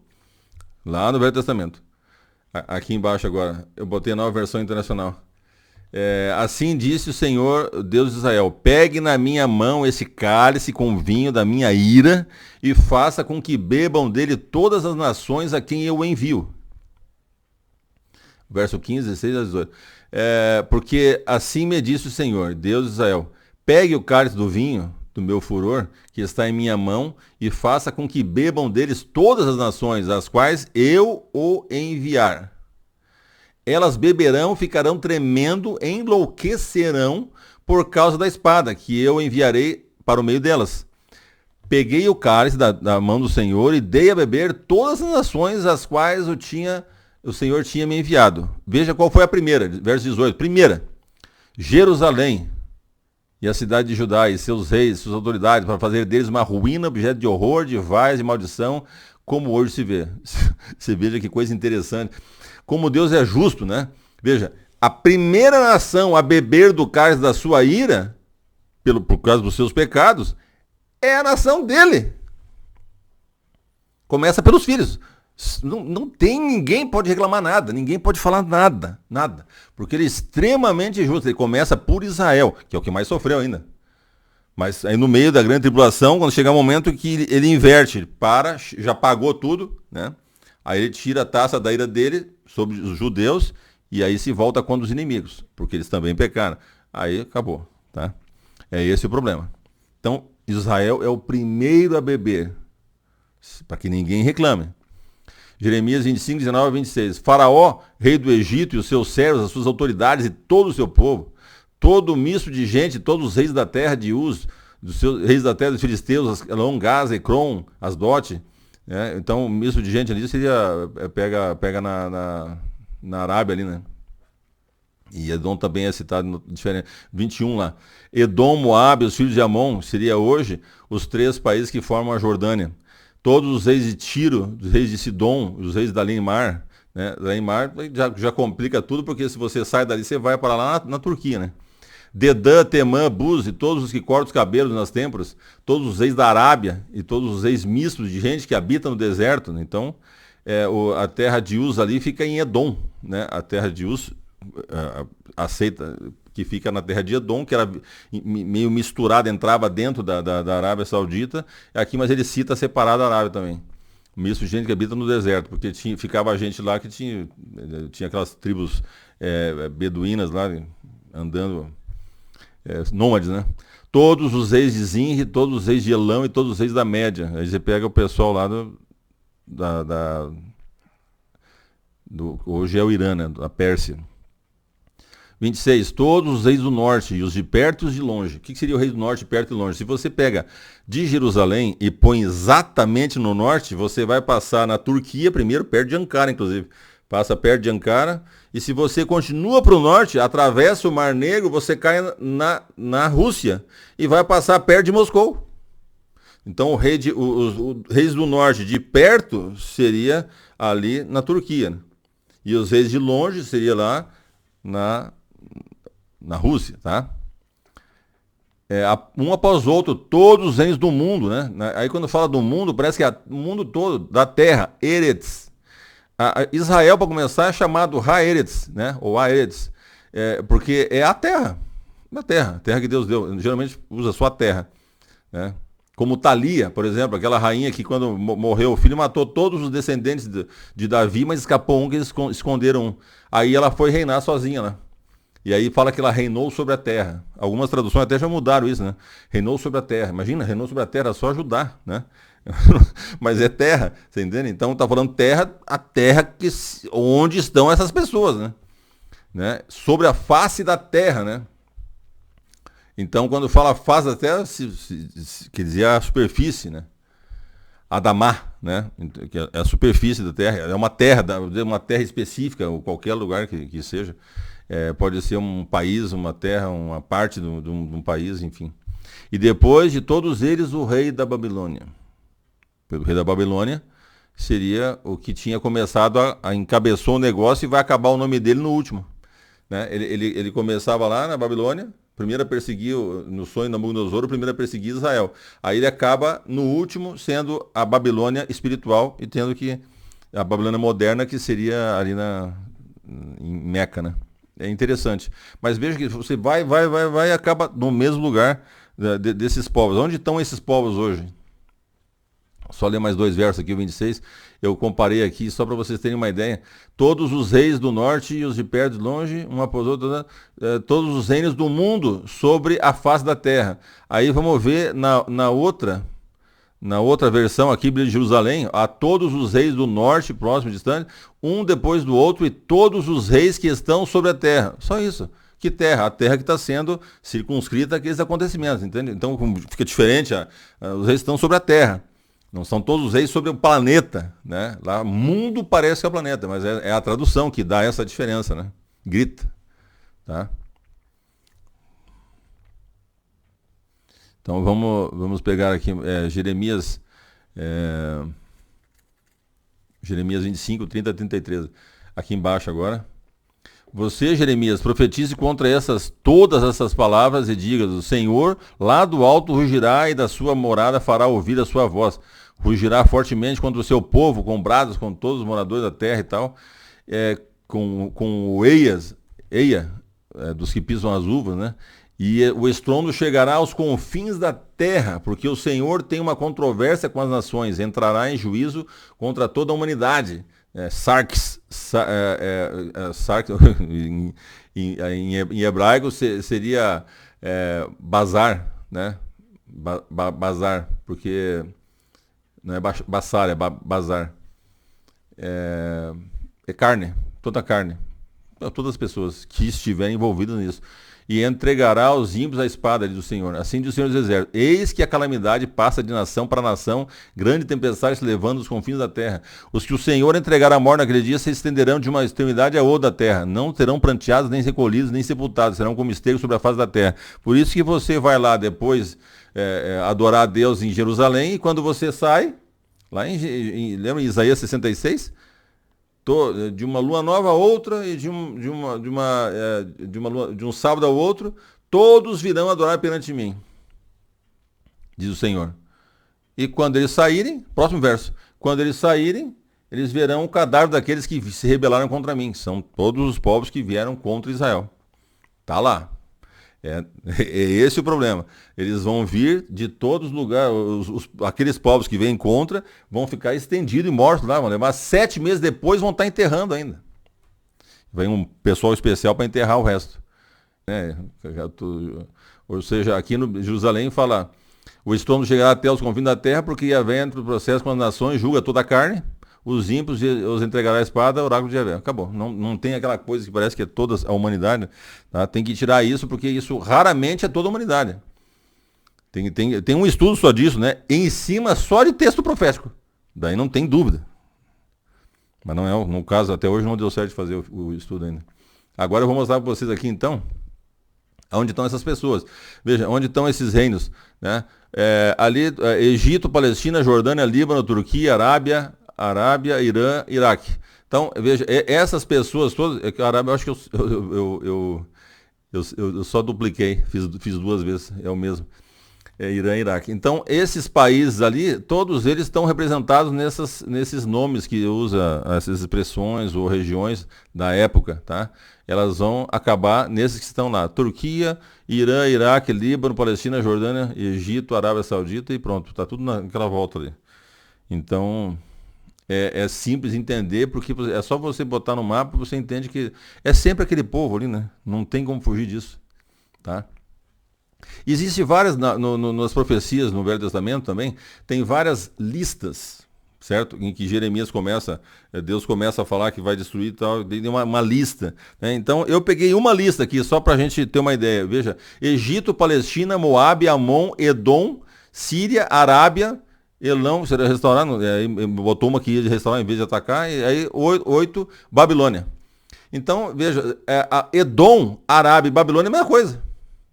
Lá no Velho Testamento. Aqui embaixo agora. Eu botei a nova versão internacional. Assim disse o Senhor, Deus de Israel, pegue na minha mão esse cálice com vinho da minha ira e faça com que bebam dele todas as nações a quem eu envio. Verso 15, 16 a 18. Porque assim me disse o Senhor, Deus de Israel, pegue o cálice do vinho do meu furor, que está em minha mão, e faça com que bebam deles todas as nações, as quais eu o enviar. Elas beberão, ficarão tremendo, enlouquecerão por causa da espada, que eu enviarei para o meio delas. Peguei o cálice da mão do Senhor e dei a beber todas as nações as quais o Senhor tinha me enviado. Veja qual foi a primeira, verso 18. Primeira, Jerusalém e a cidade de Judá e seus reis, suas autoridades, para fazer deles uma ruína, objeto de horror, de vaz e maldição, como hoje se vê. Você veja que coisa interessante. como Deus é justo, né? Veja, a primeira nação a beber do cálice da sua ira, por causa dos seus pecados, é a nação dele. Começa pelos filhos. Não tem, ninguém pode reclamar nada, ninguém pode falar nada, nada. Porque ele é extremamente justo. Ele começa por Israel, que é o que mais sofreu ainda. Mas aí no meio da grande tribulação, quando chegar o momento que ele inverte, ele para, já pagou tudo, né? Aí ele tira a taça da ira dele sobre os judeus e aí se volta contra os inimigos, porque eles também pecaram. Aí acabou, tá? É esse o problema. Então, Israel é o primeiro a beber, para que ninguém reclame. Jeremias 25, 19 a 26. Faraó, rei do Egito, e os seus servos, as suas autoridades e todo o seu povo, todo o misto de gente, todos os reis da terra de Uz, dos seus reis da terra dos filisteus, Elon, Gaza, Ecrom, Asdote, né? Então o misto de gente ali seria, pega na Arábia ali, né? E Edom também é citado diferente. 21 lá. Edom, Moabe, os filhos de Amon, seria hoje os 3 países que formam a Jordânia. Todos os reis de Tiro, os reis de Sidom, os reis da Limar, né? Limar já complica tudo, porque se você sai dali, você vai para lá na Turquia, né? Dedã, Temã, Buz e todos os que cortam os cabelos nas têmporas, todos os reis da Arábia e todos os reis mistos de gente que habita no deserto, né? Então, a terra de Uz ali fica em Edom, né? A terra de Uz aceita que fica na terra de Edom, que era meio misturada, entrava dentro da Arábia Saudita, aqui, mas ele cita separado a Arábia também. Misto de gente que habita no deserto, porque ficava gente lá que tinha aquelas tribos beduínas lá, andando, nômades, né? Todos os reis de Zinri, todos os reis de Elão e todos os reis da Média. Aí você pega o pessoal lá hoje é o Irã, né? Da Pérsia. 26. Todos os reis do norte, e os de perto e os de longe. O que seria o rei do norte, perto e longe? Se você pega de Jerusalém e põe exatamente no norte, você vai passar na Turquia primeiro, perto de Ankara, inclusive. Passa perto de Ankara. E se você continua para o norte, atravessa o Mar Negro, você cai na Rússia e vai passar perto de Moscou. Então os reis do norte de perto seria ali na Turquia, né? E os reis de longe seria lá na Rússia, tá? Um após o outro, todos os reinos do mundo, né? Aí quando fala do mundo, parece que é o mundo todo, da terra, Eretz. Israel, para começar, é chamado Ha-Eretz, né? Ou Ha-Eretz, porque é a terra a terra que Deus deu. Geralmente usa só a terra, né? Como Thalia, por exemplo, aquela rainha que quando morreu o filho matou todos os descendentes de Davi, mas escapou um que eles esconderam um. Aí ela foi reinar sozinha, né? E aí fala que ela reinou sobre a terra. Algumas traduções até já mudaram isso, né? Reinou sobre a terra. Imagina, reinou sobre a terra, só Judá, né? Mas é terra, você entende? Então tá falando terra, a terra onde estão essas pessoas, né? Sobre a face da terra, né? Então, quando fala face da terra, quer dizer a superfície, né? Adamá, né? Que é a superfície da terra. É uma terra específica, ou qualquer lugar que seja. Pode ser um país, uma terra, uma parte de um país, enfim. E depois de todos eles, o rei da Babilônia. O rei da Babilônia seria o que tinha começado a encabeçou o negócio e vai acabar o nome dele no último, né? Ele começava lá na Babilônia, primeiro a perseguir, no sonho de Nabucodonosor, o primeiro a perseguir Israel. Aí ele acaba no último sendo a Babilônia espiritual e tendo que a Babilônia moderna, que seria ali em Meca, né? É interessante. Mas veja que você vai e acaba no mesmo lugar desses povos. Onde estão esses povos hoje? Só ler mais 2 versos aqui, o 26. Eu comparei aqui, só para vocês terem uma ideia. Todos os reis do norte e os de perto e de longe, uma após outra, todos os reinos do mundo sobre a face da terra. Aí vamos ver na outra versão aqui, Bíblia de Jerusalém, a todos os reis do norte, próximo e distante, um depois do outro, e todos os reis que estão sobre a terra. Só isso. Que terra? A terra que está sendo circunscrita àqueles acontecimentos, entende? Então fica diferente, os reis estão sobre a terra. Não são todos os reis sobre o planeta, né? Lá, mundo parece que é o planeta, mas é a tradução que dá essa diferença, né? Grita, tá? Então vamos pegar aqui Jeremias 25, 30 a 33. aqui embaixo agora. Você, Jeremias, profetize contra todas essas palavras e diga: o Senhor lá do alto rugirá e da sua morada fará ouvir a sua voz. Rugirá fortemente contra o seu povo, com brados, com todos os moradores da terra e tal, com o eia, dos que pisam as uvas, né? E o estrondo chegará aos confins da terra, porque o Senhor tem uma controvérsia com as nações, entrará em juízo contra toda a humanidade. Sarx, em hebraico seria bazar, né? Bazar, porque não é baçar, é bazar. É carne, toda a carne. Todas as pessoas que estiverem envolvidas nisso. E entregará aos ímpios a espada do Senhor. Assim diz o Senhor dos Exércitos: eis que a calamidade passa de nação para nação, grande tempestade se levando dos confins da terra. Os que o Senhor entregar à morte naquele dia se estenderão de uma extremidade a outra da terra. Não serão pranteados, nem recolhidos, nem sepultados. Serão como esterco sobre a face da terra. Por isso que você vai lá depois adorar a Deus em Jerusalém, e quando você sai, lá lembra em Isaías 66? De uma lua nova a outra e de um sábado ao outro, todos virão adorar perante mim, diz o Senhor. E quando eles saírem, próximo verso, quando eles saírem, eles verão o cadáver daqueles que se rebelaram contra mim. São todos os povos que vieram contra Israel. Tá lá. É esse o problema. Eles vão vir de todos os lugares, aqueles povos que vêm contra vão ficar estendidos e mortos lá, vão levar 7 meses depois, vão estar enterrando ainda. Vem um pessoal especial para enterrar o resto. Ou seja, aqui no Jerusalém fala: o estrondo chegará até os confins da terra, porque Yahvé entra no processo com as nações, julga toda a carne, os ímpios os entregará a espada, oráculo de Yahvé. Acabou. Não tem aquela coisa que parece que é toda a humanidade. Tá? Tem que tirar isso, porque isso raramente é toda a humanidade. Tem um estudo só disso, né? Em cima só de texto profético. Daí não tem dúvida. Mas não é, no caso, até hoje não deu certo de fazer o estudo ainda. Agora eu vou mostrar para vocês aqui, então, onde estão essas pessoas. Veja, onde estão esses reinos, né? Ali, Egito, Palestina, Jordânia, Líbano, Turquia, Arábia, Irã, Iraque. Então, veja, essas pessoas todas, a Arábia, eu acho que eu só dupliquei, fiz 2 vezes, é o mesmo. Irã e Iraque. Então, esses países ali, todos eles estão representados nesses nomes que usa, essas expressões ou regiões da época, tá? Elas vão acabar nesses que estão lá: Turquia, Irã, Iraque, Líbano, Palestina, Jordânia, Egito, Arábia Saudita, e pronto, tá tudo naquela volta ali. Então, é simples entender, porque é só você botar no mapa e você entende que é sempre aquele povo ali, né? Não tem como fugir disso, tá? Existem várias, nas profecias no Velho Testamento também, tem várias listas, certo? Em que Deus começa a falar que vai destruir e tal, tem uma lista, né? Então, eu peguei uma lista aqui, só para a gente ter uma ideia. Veja: Egito, Palestina, Moabe, Amon, Edom, Síria, Arábia, Elão, seria restaurar, botou uma aqui de restaurar em vez de atacar, e aí 8, Babilônia. Então, veja, Edom, Arábia e Babilônia é a mesma coisa.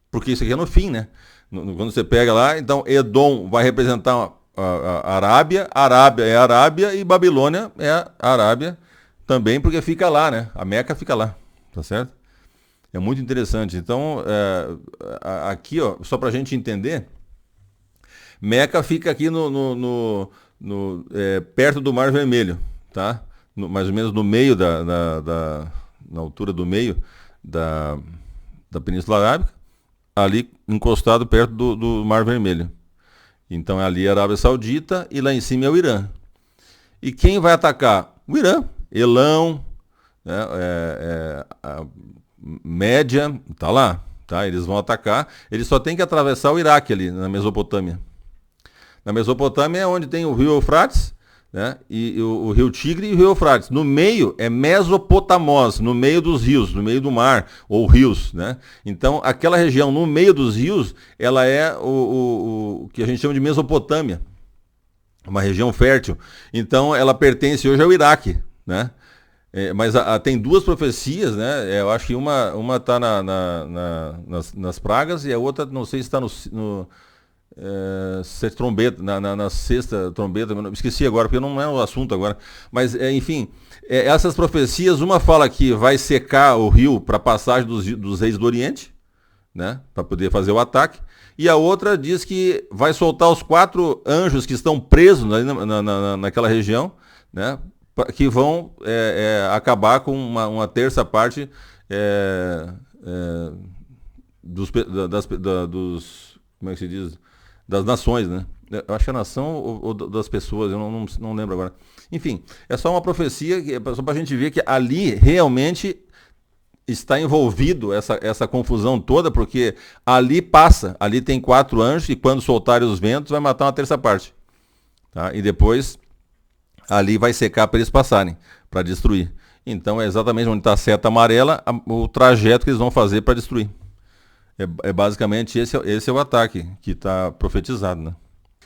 Porque isso aqui é no fim, né? Quando você pega lá, então Edom vai representar a Arábia, Arábia é Arábia e Babilônia é a Arábia também, porque fica lá, né? A Meca fica lá, tá certo? É muito interessante. Então, aqui, ó, só pra gente entender, Meca fica aqui perto do Mar Vermelho, tá? Mais ou menos no meio na altura do meio da Península Arábica, ali encostado perto do Mar Vermelho. Então ali é a Arábia Saudita e lá em cima é o Irã. E quem vai atacar? O Irã. Elão, né? A Média, tá lá. Tá? Eles vão atacar. Eles só têm que atravessar o Iraque ali, na Mesopotâmia. Na Mesopotâmia é onde tem o rio Eufrates, né? E o rio Tigre e o rio Eufrates. No meio é Mesopotamos, no meio dos rios, no meio do mar, ou rios, né? Então, aquela região no meio dos rios, ela é o que a gente chama de Mesopotâmia, uma região fértil. Então, ela pertence hoje ao Iraque, né? Mas tem 2 profecias, né? Eu acho que uma está nas pragas e a outra, não sei se está sete trombeta, na sexta trombeta, esqueci agora, porque não é o assunto agora. Mas, enfim, essas profecias, uma fala que vai secar o rio para a passagem dos reis do Oriente, né, para poder fazer o ataque, e a outra diz que vai soltar os 4 anjos que estão presos ali naquela região, né, que vão acabar com uma terça parte dos, como é que se diz? Das nações, né? Eu acho que é a nação ou das pessoas, eu não lembro agora. Enfim, é só uma profecia, só para a gente ver que ali realmente está envolvido essa confusão toda, porque ali tem 4 anjos, e quando soltarem os ventos vai matar uma terça parte. Tá? E depois ali vai secar para eles passarem, para destruir. Então é exatamente onde está a seta amarela, o trajeto que eles vão fazer para destruir. Basicamente esse é o ataque que está profetizado, né?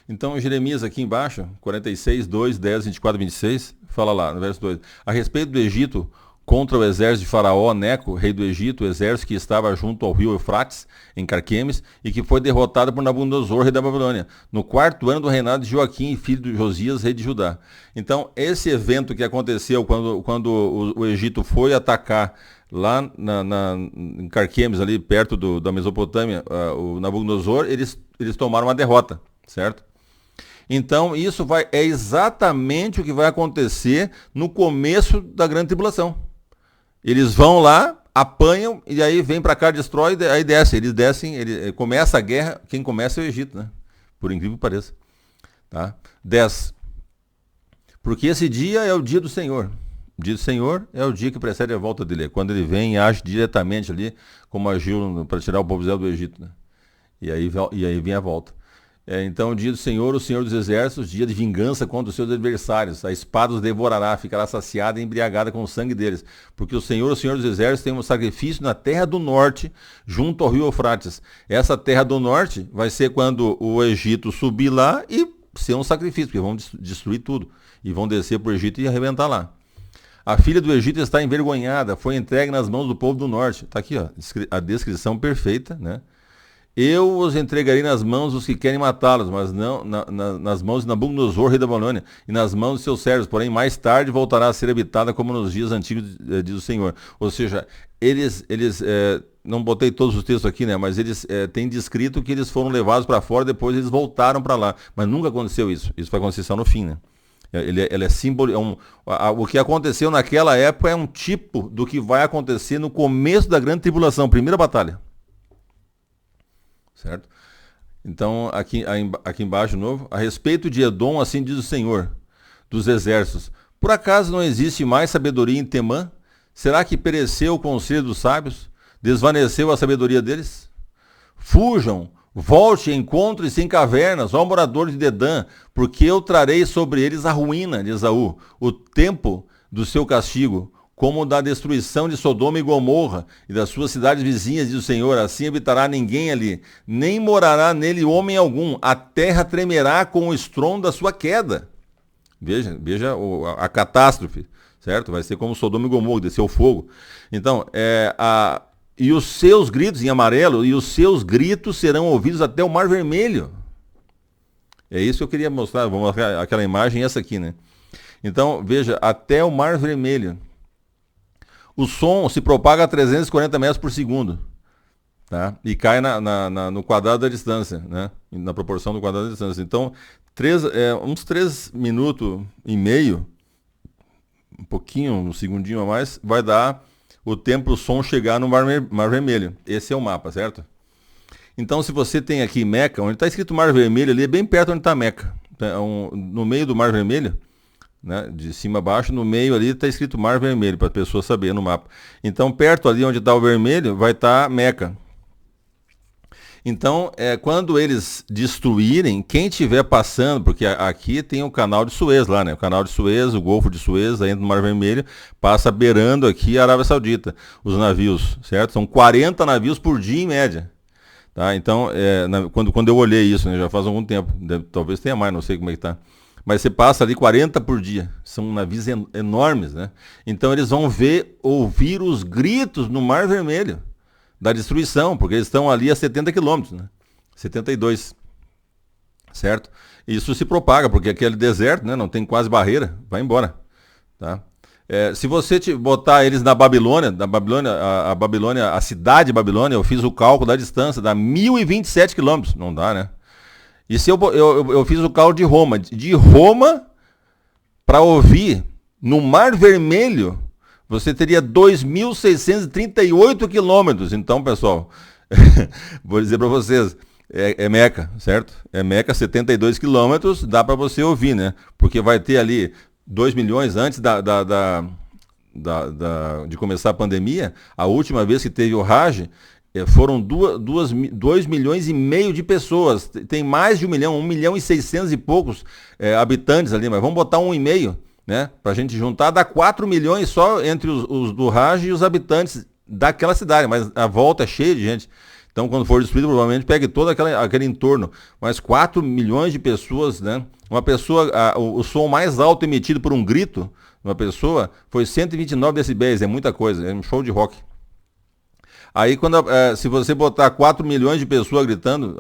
Então Jeremias aqui embaixo, 46, 2, 10, 24, 26, fala lá no verso 2. A respeito do Egito contra o exército de Faraó Neco, rei do Egito, o exército que estava junto ao rio Eufrates, em Carquemes, e que foi derrotado por Nabucodonosor, rei da Babilônia, no 4º ano do reinado de Joaquim, filho de Josias, rei de Judá. Então esse evento que aconteceu quando o Egito foi atacar lá em Carquemes, ali perto da Mesopotâmia, o Nabucodonosor, eles tomaram uma derrota, certo? Então isso é exatamente o que vai acontecer no começo da grande tribulação. Eles vão lá, apanham, e aí vem para cá, destrói, aí desce. Eles descem, começa a guerra, quem começa é o Egito, né? Por incrível que pareça. Tá? 10. Porque esse dia é o dia do Senhor. O dia do Senhor é o dia que precede a volta dele. É quando ele vem e age diretamente ali, como agiu para tirar o povo de Israel do Egito. Né? E aí vem a volta. Então, o dia do Senhor, o Senhor dos Exércitos, dia de vingança contra os seus adversários. A espada os devorará, ficará saciada e embriagada com o sangue deles. Porque o Senhor dos Exércitos, tem um sacrifício na terra do norte, junto ao rio Eufrates. Essa terra do norte vai ser quando o Egito subir lá e ser um sacrifício, porque vão destruir tudo. E vão descer para o Egito e arrebentar lá. A filha do Egito está envergonhada, foi entregue nas mãos do povo do norte. Está aqui, ó, a descrição perfeita, né? Eu os entregarei nas mãos dos que querem matá-los, mas não nas mãos de Nabucodonosor, rei da Babilônia, e nas mãos de seus servos. Porém, mais tarde voltará a ser habitada como nos dias antigos, diz o Senhor. Ou seja, eles não botei todos os textos aqui, né? Mas eles têm descrito que eles foram levados para fora, depois eles voltaram para lá. Mas nunca aconteceu isso. Isso vai acontecer só no fim, né? Ele é símbolo. O que aconteceu naquela época é um tipo do que vai acontecer no começo da grande tribulação, primeira batalha. Certo? Então, aqui embaixo de novo, a respeito de Edom, assim diz o Senhor dos Exércitos: por acaso não existe mais sabedoria em Temã? Será que pereceu o conselho dos sábios? Desvaneceu a sabedoria deles? Fujam, volte, encontre-se em cavernas, ó moradores de Dedã, porque eu trarei sobre eles a ruína de Esaú, o tempo do seu castigo, como da destruição de Sodoma e Gomorra e das suas cidades vizinhas, diz o Senhor. Assim habitará ninguém ali, nem morará nele homem algum. A terra tremerá com o estrondo da sua queda. Veja a catástrofe, certo? Vai ser como Sodoma e Gomorra, desceu fogo. Então, e os seus gritos em amarelo, e os seus gritos serão ouvidos até o Mar Vermelho. É isso que eu queria mostrar. Vou mostrar aquela imagem, essa aqui, né? Então, veja, até o Mar Vermelho. O som se propaga a 340 metros por segundo, tá? E cai no quadrado da distância, né? Na proporção do quadrado da distância. Então, uns 3 minutos e meio, um pouquinho, um segundinho a mais, vai dar o tempo para o som chegar no Mar Vermelho. Esse é o mapa, certo? Então, se você tem aqui Meca, onde está escrito Mar Vermelho, ali é bem perto onde está Meca. No meio do Mar Vermelho, né, de cima a baixo, no meio ali está escrito Mar Vermelho, para a pessoa saber no mapa. Então, perto ali onde está o vermelho, vai estar Meca. Então, quando eles destruírem, quem estiver passando, porque aqui tem o canal de Suez lá, né? O canal de Suez, o Golfo de Suez, aí no Mar Vermelho, passa beirando aqui a Arábia Saudita, os navios, certo? São 40 navios por dia em média. Tá? Então, quando eu olhei isso, né, já faz algum tempo, talvez tenha mais, não sei como é que está. Mas você passa ali 40 por dia. São navios enormes, né? Então eles vão ouvir os gritos no Mar Vermelho da destruição, porque eles estão ali a 70 quilômetros, né? 72. certo? Isso se propaga, porque aquele deserto, né, não tem quase barreira, vai embora, tá? Se você botar eles na Babilônia, a Babilônia, a cidade de Babilônia, eu fiz o cálculo da distância, dá 1.027 quilômetros, não dá, né? E se eu fiz o cálculo de Roma para ouvir no Mar Vermelho, você teria 2.638 quilômetros. Então, pessoal, vou dizer para vocês, é Meca, certo? É Meca, 72 quilômetros, dá para você ouvir, né? Porque vai ter ali 2 milhões antes de começar a pandemia. A última vez que teve o Hajj, foram 2 milhões e meio de pessoas. Tem mais de 1 milhão e 600 e poucos habitantes ali, mas vamos botar 1,5, né? Para a gente juntar, dá 4 milhões só entre os do Hajj e os habitantes daquela cidade, mas a volta é cheia de gente. Então, quando for destruído, provavelmente pegue todo aquele entorno. Mas 4 milhões de pessoas, né? Uma pessoa, o som mais alto emitido por um grito, uma pessoa, foi 129 decibéis, é muita coisa, é um show de rock. Aí, se você botar 4 milhões de pessoas gritando,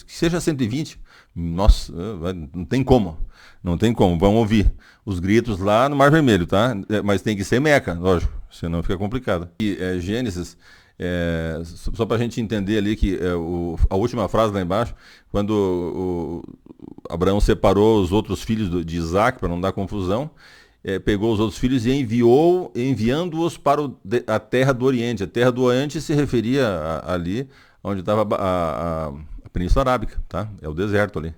que seja 120, nossa, não tem como. Não tem como, vão ouvir os gritos lá no Mar Vermelho, tá? Mas tem que ser Meca, lógico, senão fica complicado. E Gênesis, só para a gente entender ali que a última frase lá embaixo, quando Abraão separou os outros filhos de Isaac, para não dar confusão, pegou os outros filhos e enviando-os para a terra do Oriente. A terra do Oriente se referia ali onde estava a Península Arábica, tá? É o deserto ali,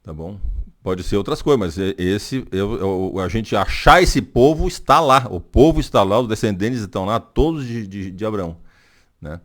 tá bom? Pode ser outras coisas, mas a gente achar esse povo está lá. O povo está lá, os descendentes estão lá, todos de Abraão, né?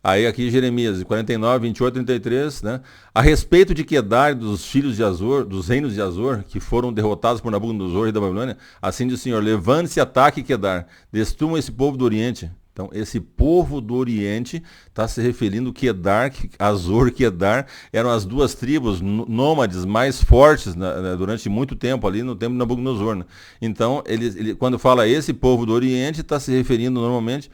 Aí aqui Jeremias 49, 28, 33, né? A respeito de Quedar, dos filhos de Azor, dos reinos de Azor, que foram derrotados por Nabucodonosor, rei da Babilônia, assim diz o Senhor: levante-se, ataque Quedar, destruam esse povo do Oriente. Então, esse povo do Oriente está se referindo a Quedar, Azor e Quedar, eram as duas tribos nômades mais fortes, né, durante muito tempo, ali no tempo de Nabucodonosor, né? Então, ele, quando fala esse povo do Oriente, está se referindo normalmente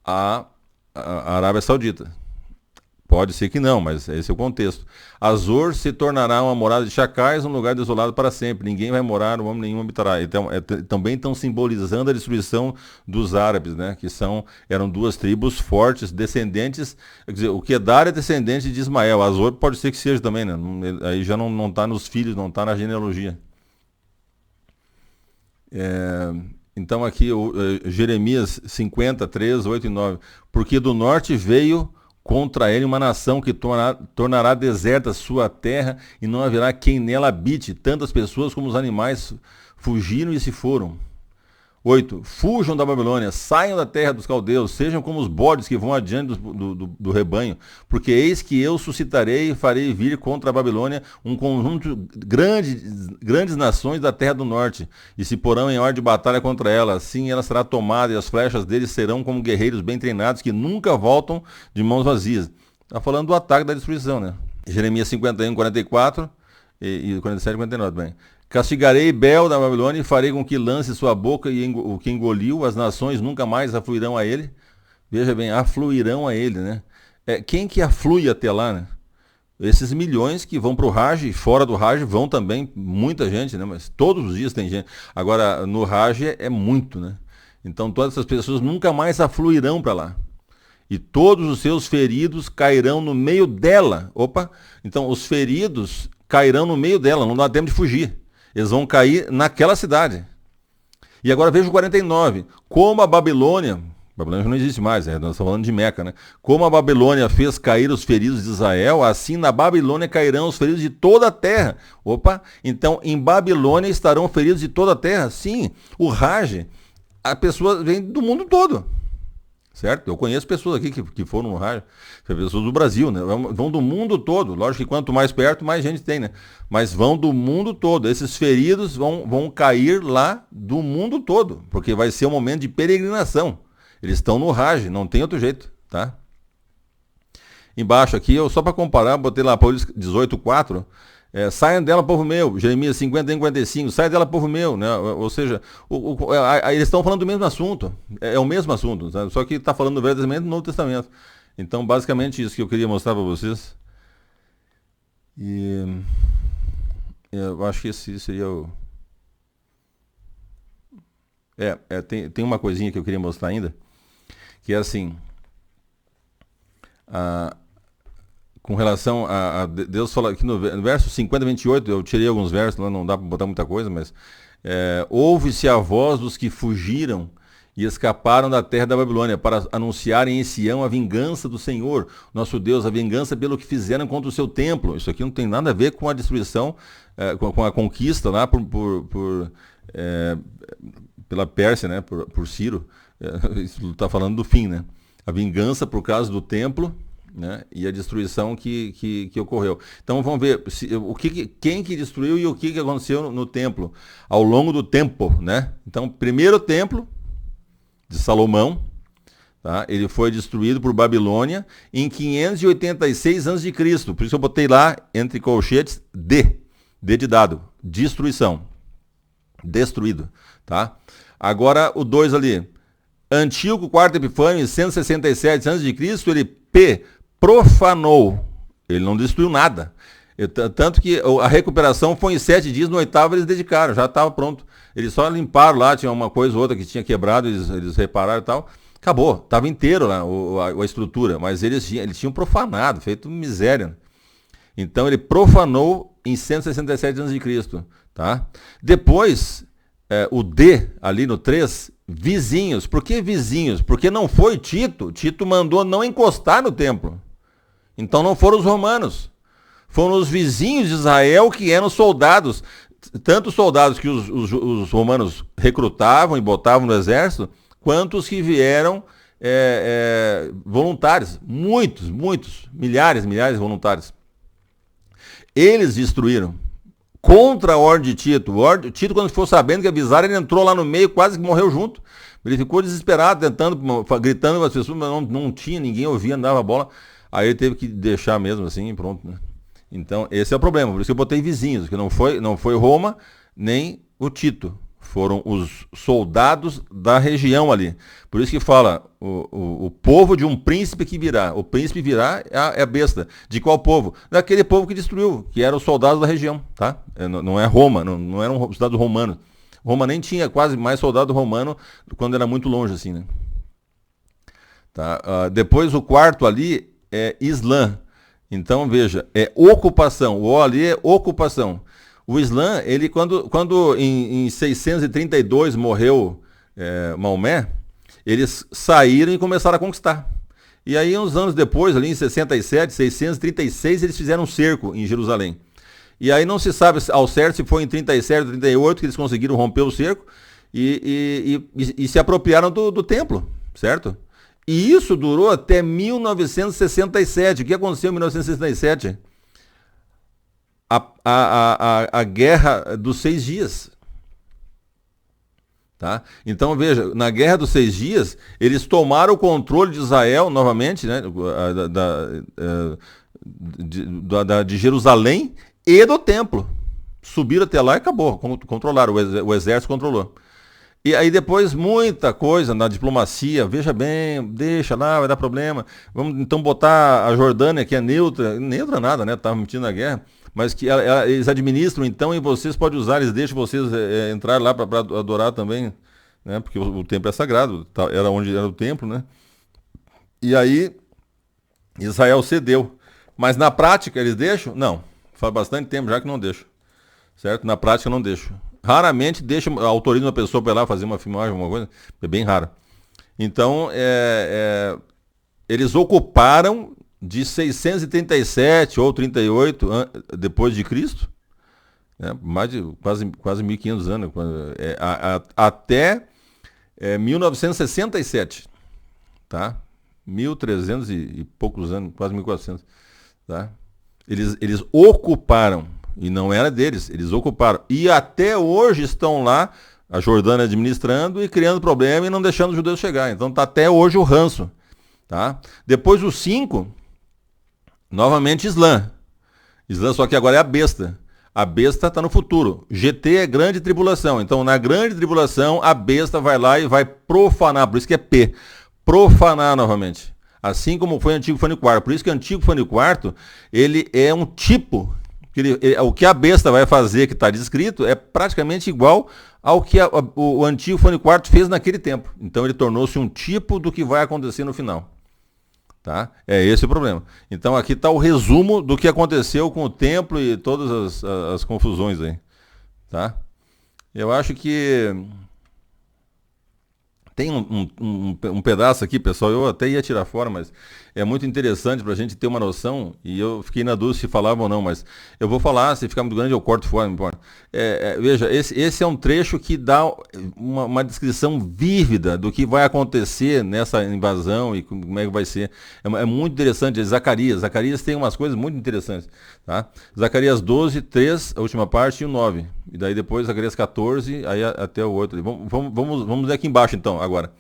a Arábia Saudita. Pode ser que não, mas esse é o contexto. Azor se tornará uma morada de chacais, um lugar desolado para sempre. Ninguém vai morar, homem nenhum habitará. Então, também estão simbolizando a destruição dos árabes, né? Que eram duas tribos fortes, descendentes. Quer dizer, o Quedar é descendente de Ismael. Azor pode ser que seja também, né? Aí já não está nos filhos, não está na genealogia. Então aqui Jeremias 50, 3, 8 e 9. Porque do norte veio contra ele uma nação que tornará deserta sua terra e não haverá quem nela habite. Tantas pessoas como os animais fugiram e se foram. 8. Fujam da Babilônia, saiam da terra dos caldeus, sejam como os bodes que vão adiante do rebanho, porque eis que eu suscitarei e farei vir contra a Babilônia um conjunto grandes nações da terra do norte, e se porão em ordem de batalha contra ela. Assim ela será tomada, e as flechas deles serão como guerreiros bem treinados, que nunca voltam de mãos vazias. Está falando do ataque da destruição, né? Jeremias 51, 44 e 47, 49, bem. Castigarei Bel da Babilônia e farei com que lance sua boca e o que engoliu, as nações nunca mais afluirão a ele. Veja bem, afluirão a ele, né? Quem que aflui até lá, né? Esses milhões que vão para o Hajj, e fora do Hajj vão também muita gente, né? Mas todos os dias tem gente. Agora, no Hajj é muito, né? Então todas essas pessoas nunca mais afluirão para lá. E todos os seus feridos cairão no meio dela. Opa! Então os feridos cairão no meio dela, não dá tempo de fugir. Eles vão cair naquela cidade. E agora veja o 49. Como a Babilônia já não existe mais, nós estamos falando de Meca, né? Como a Babilônia fez cair os feridos de Israel, assim na Babilônia cairão os feridos de toda a terra. Opa, então em Babilônia estarão feridos de toda a terra? Sim, o Hajj, a pessoa vem do mundo todo. Certo? Eu conheço pessoas aqui que foram no Hajj, pessoas do Brasil, né? Vão do mundo todo. Lógico que quanto mais perto, mais gente tem, né? Mas vão do mundo todo. Esses feridos vão cair lá do mundo todo, porque vai ser um momento de peregrinação. Eles estão no Hajj, não tem outro jeito, tá? Embaixo aqui, só para comparar, botei lá Apocalipse 18:4. Saiam dela, povo meu. Jeremias 50, 45. Sai dela, povo meu, né? Ou seja, eles estão falando do mesmo assunto. É o mesmo assunto, sabe? Só que está falando do Velho Testamento e do Novo Testamento. Então, basicamente, isso que eu queria mostrar para vocês. E eu acho que esse seria o... tem uma coisinha que eu queria mostrar ainda, que é assim, com relação Deus fala aqui no verso 50, 28, eu tirei alguns versos, lá não dá para botar muita coisa, mas ouve-se a voz dos que fugiram e escaparam da terra da Babilônia, para anunciarem em Sião a vingança do Senhor, nosso Deus, a vingança pelo que fizeram contra o seu templo. Isso aqui não tem nada a ver com a destruição, com a conquista lá pela Pérsia, né, por Ciro. Isso está falando do fim, né? A vingança por causa do templo, né, e a destruição que ocorreu. Então vamos ver quem que destruiu e o que aconteceu no templo ao longo do tempo, né? Então, primeiro templo de Salomão, tá? Ele foi destruído por Babilônia em 586 a.C. Por isso que eu botei lá entre colchetes D de dado, destruição, destruído, tá? Agora o 2 ali, Antíoco IV Epifânio, em 167 a.C., ele profanou, ele não destruiu nada. Tanto que a recuperação foi em 7 dias, no 8º eles dedicaram, já estava pronto. Eles só limparam lá, tinha uma coisa ou outra que tinha quebrado, eles repararam e tal. Acabou, estava inteiro lá a estrutura, mas eles tinham profanado, feito miséria. Então ele profanou em 167 a.C., tá? Depois, o D, ali no 3, vizinhos. Por que vizinhos? Porque não foi Tito. Tito mandou não encostar no templo. Então não foram os romanos. Foram os vizinhos de Israel que eram soldados. Tanto soldados que os romanos recrutavam e botavam no exército, quanto os que vieram voluntários. Muitos, milhares de voluntários. Eles destruíram. Contra a ordem de Tito. Tito, quando ficou sabendo que avisaram, ele entrou lá no meio, quase que morreu junto. Ele ficou desesperado, gritando com as pessoas, mas não tinha, ninguém ouvia, não dava bola. Aí ele teve que deixar mesmo assim e pronto, né? Então, esse é o problema. Por isso que eu botei vizinhos, que não foi Roma, nem o Tito. Foram os soldados da região ali. Por isso que fala, o povo de um príncipe que virá. O príncipe virá é a besta. De qual povo? Daquele povo que destruiu, que eram os soldados da região, tá? Não é Roma, não eram soldados romanos. Roma nem tinha quase mais soldado romano quando era muito longe, assim, né? Tá? Depois o quarto ali é Islã. Então, veja, é ocupação. O O ali é ocupação. O Islã, ele quando em 632 morreu Maomé, eles saíram e começaram a conquistar. E aí, uns anos depois, ali em 67, 636, eles fizeram um cerco em Jerusalém. E aí não se sabe ao certo se foi em 37 ou 38 que eles conseguiram romper o cerco e se apropriaram do templo, certo? E isso durou até 1967. O que aconteceu em 1967? A Guerra dos 6 Dias. Tá? Então, veja, na Guerra dos 6 Dias, eles tomaram o controle de Israel novamente, né, de Jerusalém e do templo. Subiram até lá e acabou, controlaram, o exército controlou. E aí depois muita coisa na diplomacia, veja bem, deixa lá, vai dar problema. Vamos então botar a Jordânia, que é neutra nada, né? Estava metido na guerra, mas que eles administram então e vocês podem usar, eles deixam vocês entrar lá para adorar também, né? Porque o templo é sagrado, era onde era o templo, né? E aí Israel cedeu. Mas na prática eles deixam? Não. Faz bastante tempo já que não deixam. Certo? Na prática não deixam. Raramente autoriza uma pessoa para ir lá fazer uma filmagem, alguma coisa. É bem raro. Então, eles ocuparam de 637 ou 38 depois de Cristo, né, mais de quase 1.500 anos, até 1967, tá? 1.300 e poucos anos, quase 1.400, tá? Eles ocuparam. E não era deles, eles ocuparam. E até hoje estão lá, a Jordânia administrando e criando problema e não deixando os judeus chegar. Então está até hoje o ranço. Tá? Depois o 5, novamente Islã. Islã, só que agora é a besta. A besta está no futuro. GT é grande tribulação. Então na grande tribulação a besta vai lá e vai profanar. Por isso que é P. Profanar novamente. Assim como foi Antíoco Epifânio IV. Por isso que Antíoco Epifânio IV, ele é um tipo O que a besta vai fazer, que está descrito, é praticamente igual ao que o antigo fone quarto fez naquele tempo. Então ele tornou-se um tipo do que vai acontecer no final. Tá? É esse o problema. Então aqui está o resumo do que aconteceu com o templo e todas as confusões aí. Tá? Eu acho que tem um pedaço aqui, pessoal, eu até ia tirar fora, mas é muito interessante para a gente ter uma noção, e eu fiquei na dúvida se falava ou não, mas eu vou falar, se ficar muito grande eu corto fora, não importa. Veja, esse é um trecho que dá uma descrição vívida do que vai acontecer nessa invasão e como é que vai ser. É muito interessante. Zacarias tem umas coisas muito interessantes. Tá? Zacarias 12, 3, a última parte, e o 9. E daí depois Zacarias 14, aí até o 8. Vamos ler aqui embaixo então, agora.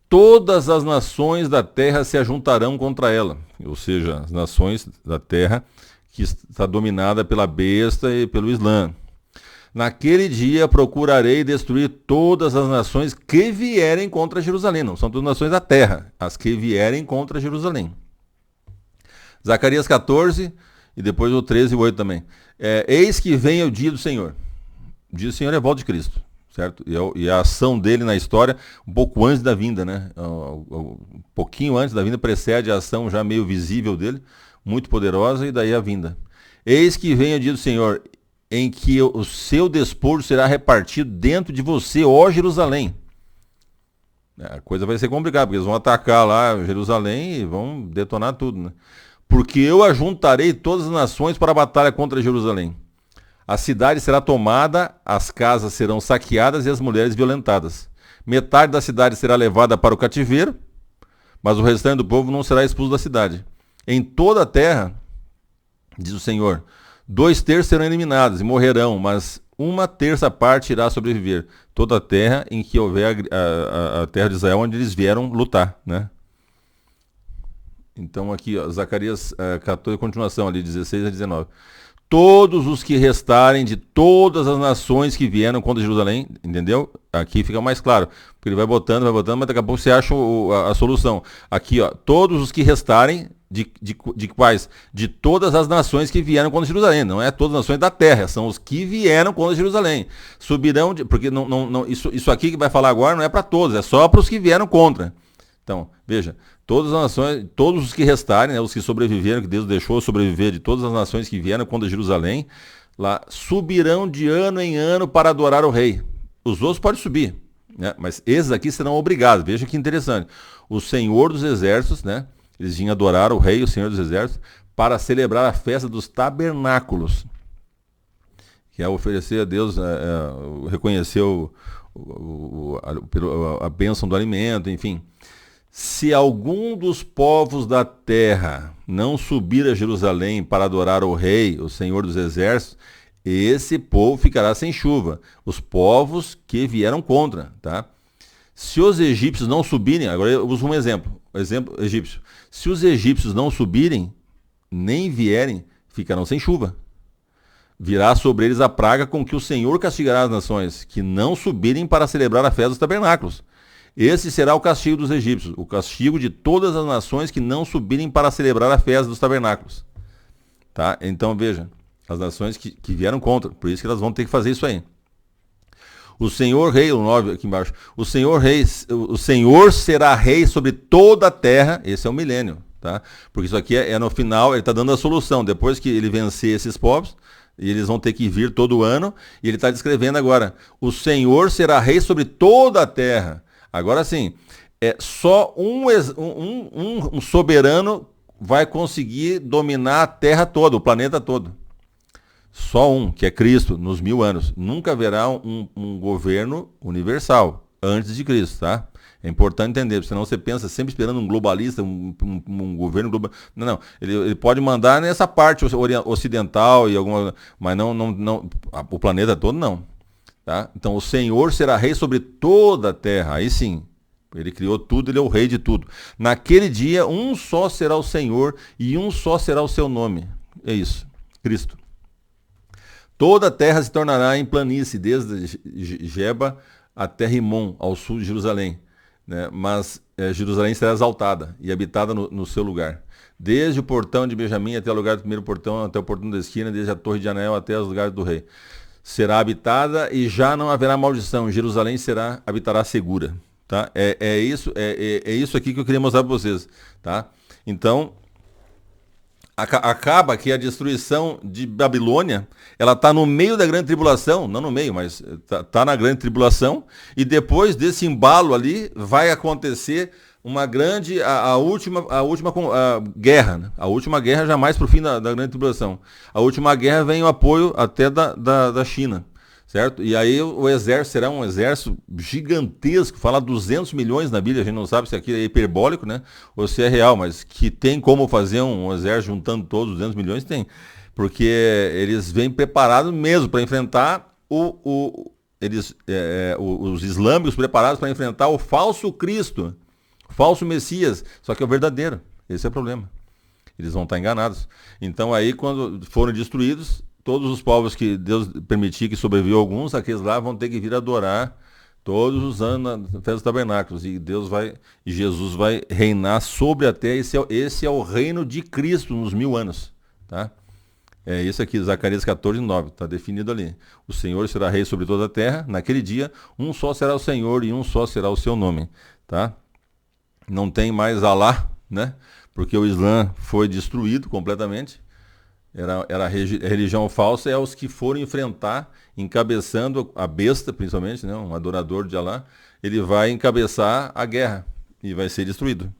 Todas as nações da terra se ajuntarão contra ela. Ou seja, as nações da terra que está dominada pela besta e pelo Islã. Naquele dia procurarei destruir todas as nações que vierem contra Jerusalém. Não são todas as nações da terra, as que vierem contra Jerusalém. Zacarias 14 e depois o 13 e o 8 também. Eis que vem o dia do Senhor. O dia do Senhor é a volta de Cristo, certo? E a ação dele na história, um pouco antes da vinda, né? Um pouquinho antes da vinda, precede a ação já meio visível dele, muito poderosa, e daí a vinda. Eis que vem o dia do Senhor, em que o seu despojo será repartido dentro de você, ó Jerusalém. A coisa vai ser complicada, porque eles vão atacar lá Jerusalém e vão detonar tudo, né? Porque eu ajuntarei todas as nações para a batalha contra Jerusalém. A cidade será tomada, as casas serão saqueadas e as mulheres violentadas. Metade da cidade será levada para o cativeiro, mas o restante do povo não será expulso da cidade. Em toda a terra, diz o Senhor, 2/3 serão eliminados e morrerão, mas 1/3 parte irá sobreviver. Toda a terra em que houver a terra de Israel, onde eles vieram lutar, né? Então aqui, ó, Zacarias 14, continuação ali, 16 a 19. Todos os que restarem de todas as nações que vieram contra Jerusalém, entendeu? Aqui fica mais claro, porque ele vai botando, mas daqui a pouco você acha a solução. Aqui, ó, todos os que restarem de quais? De todas as nações que vieram contra Jerusalém. Não é todas as nações da terra, são os que vieram contra Jerusalém. Subirão, porque isso aqui que vai falar agora não é para todos, é só para os que vieram contra. Então, veja, todas as nações, todos os que restarem, né, os que sobreviveram, que Deus deixou sobreviver de todas as nações que vieram contra Jerusalém, lá subirão de ano em ano para adorar o rei. Os outros podem subir, né, mas esses aqui serão obrigados. Veja que interessante. O Senhor dos Exércitos, né, eles vinham adorar o rei, o Senhor dos Exércitos, para celebrar a festa dos tabernáculos, que é oferecer a Deus, reconhecer a bênção do alimento, enfim. Se algum dos povos da terra não subir a Jerusalém para adorar o rei, o Senhor dos Exércitos, esse povo ficará sem chuva. Os povos que vieram contra, tá? Se os egípcios não subirem, agora eu uso um exemplo egípcio. Se os egípcios não subirem, nem vierem, ficarão sem chuva. Virá sobre eles a praga com que o Senhor castigará as nações, que não subirem para celebrar a festa dos tabernáculos. Esse será o castigo dos egípcios, o castigo de todas as nações que não subirem para celebrar a festa dos tabernáculos. Tá? Então veja, as nações que vieram contra, por isso que elas vão ter que fazer isso aí. O Senhor rei, o 9 aqui embaixo, o Senhor será rei sobre toda a terra, esse é o milênio, tá? Porque isso aqui é no final, ele está dando a solução, depois que ele vencer esses povos, e eles vão ter que vir todo ano, e ele está descrevendo agora, o Senhor será rei sobre toda a terra. Agora sim, só um soberano vai conseguir dominar a terra toda, o planeta todo. Só um, que é Cristo, nos 1000 anos. Nunca haverá um governo universal antes de Cristo, tá? É importante entender, senão você pensa sempre esperando um globalista, um governo global. Não, ele pode mandar nessa parte ocidental e alguma, mas não o planeta todo não. Tá? Então o Senhor será rei sobre toda a terra. Aí sim, ele criou tudo, ele é o rei de tudo. Naquele dia, um só será o Senhor e um só será o seu nome. É isso, Cristo. Toda a terra se tornará em planície, desde Geba até Rimon, ao sul de Jerusalém. né? Mas Jerusalém será exaltada e habitada no seu lugar. Desde o portão de Benjamim até o lugar do primeiro portão, até o portão da esquina, desde a torre de Anel até os lugares do rei. Será habitada e já não haverá maldição. Jerusalém habitará segura. Tá? É isso aqui que eu queria mostrar para vocês. Tá? Então, acaba que a destruição de Babilônia, ela está no meio da grande tribulação, não no meio, mas está na grande tribulação, e depois desse embalo ali vai acontecer uma grande, a última guerra, né? A última guerra jamais para o fim da grande tribulação. A última guerra vem o apoio até da China, certo? E aí o exército será um exército gigantesco, fala 200 milhões na Bíblia, a gente não sabe se aquilo é hiperbólico, né? Ou se é real, mas que tem como fazer um exército juntando todos os 200 milhões, tem. Porque eles vêm preparados mesmo para enfrentar os islâmicos preparados para enfrentar o falso Cristo, o falso Messias, só que é o verdadeiro. Esse é o problema. Eles vão estar enganados. Então aí, quando forem destruídos, todos os povos que Deus permitir que sobrevivam alguns, aqueles lá vão ter que vir adorar todos os anos na festa dos tabernáculos. E Jesus vai reinar sobre a terra. Esse é o reino de Cristo nos 1000 anos. Tá? É isso aqui, Zacarias 14:9, está definido ali. O Senhor será rei sobre toda a terra. Naquele dia, um só será o Senhor e um só será o seu nome. Tá? Não tem mais Alá, né? Porque o Islã foi destruído completamente. Era a religião falsa, é os que foram enfrentar, encabeçando a besta, principalmente, né, um adorador de Alá, ele vai encabeçar a guerra e vai ser destruído.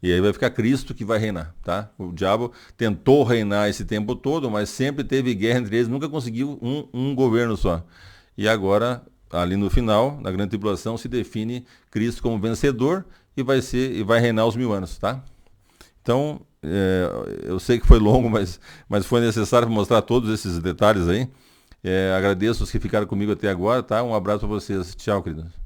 E aí vai ficar Cristo que vai reinar, tá? O diabo tentou reinar esse tempo todo, mas sempre teve guerra entre eles, nunca conseguiu um governo só. E agora, ali no final, na grande tribulação, se define Cristo como vencedor e vai reinar os 1000 anos, tá? Então, eu sei que foi longo, mas foi necessário mostrar todos esses detalhes aí. Agradeço os que ficaram comigo até agora, tá? Um abraço para vocês. Tchau, queridos.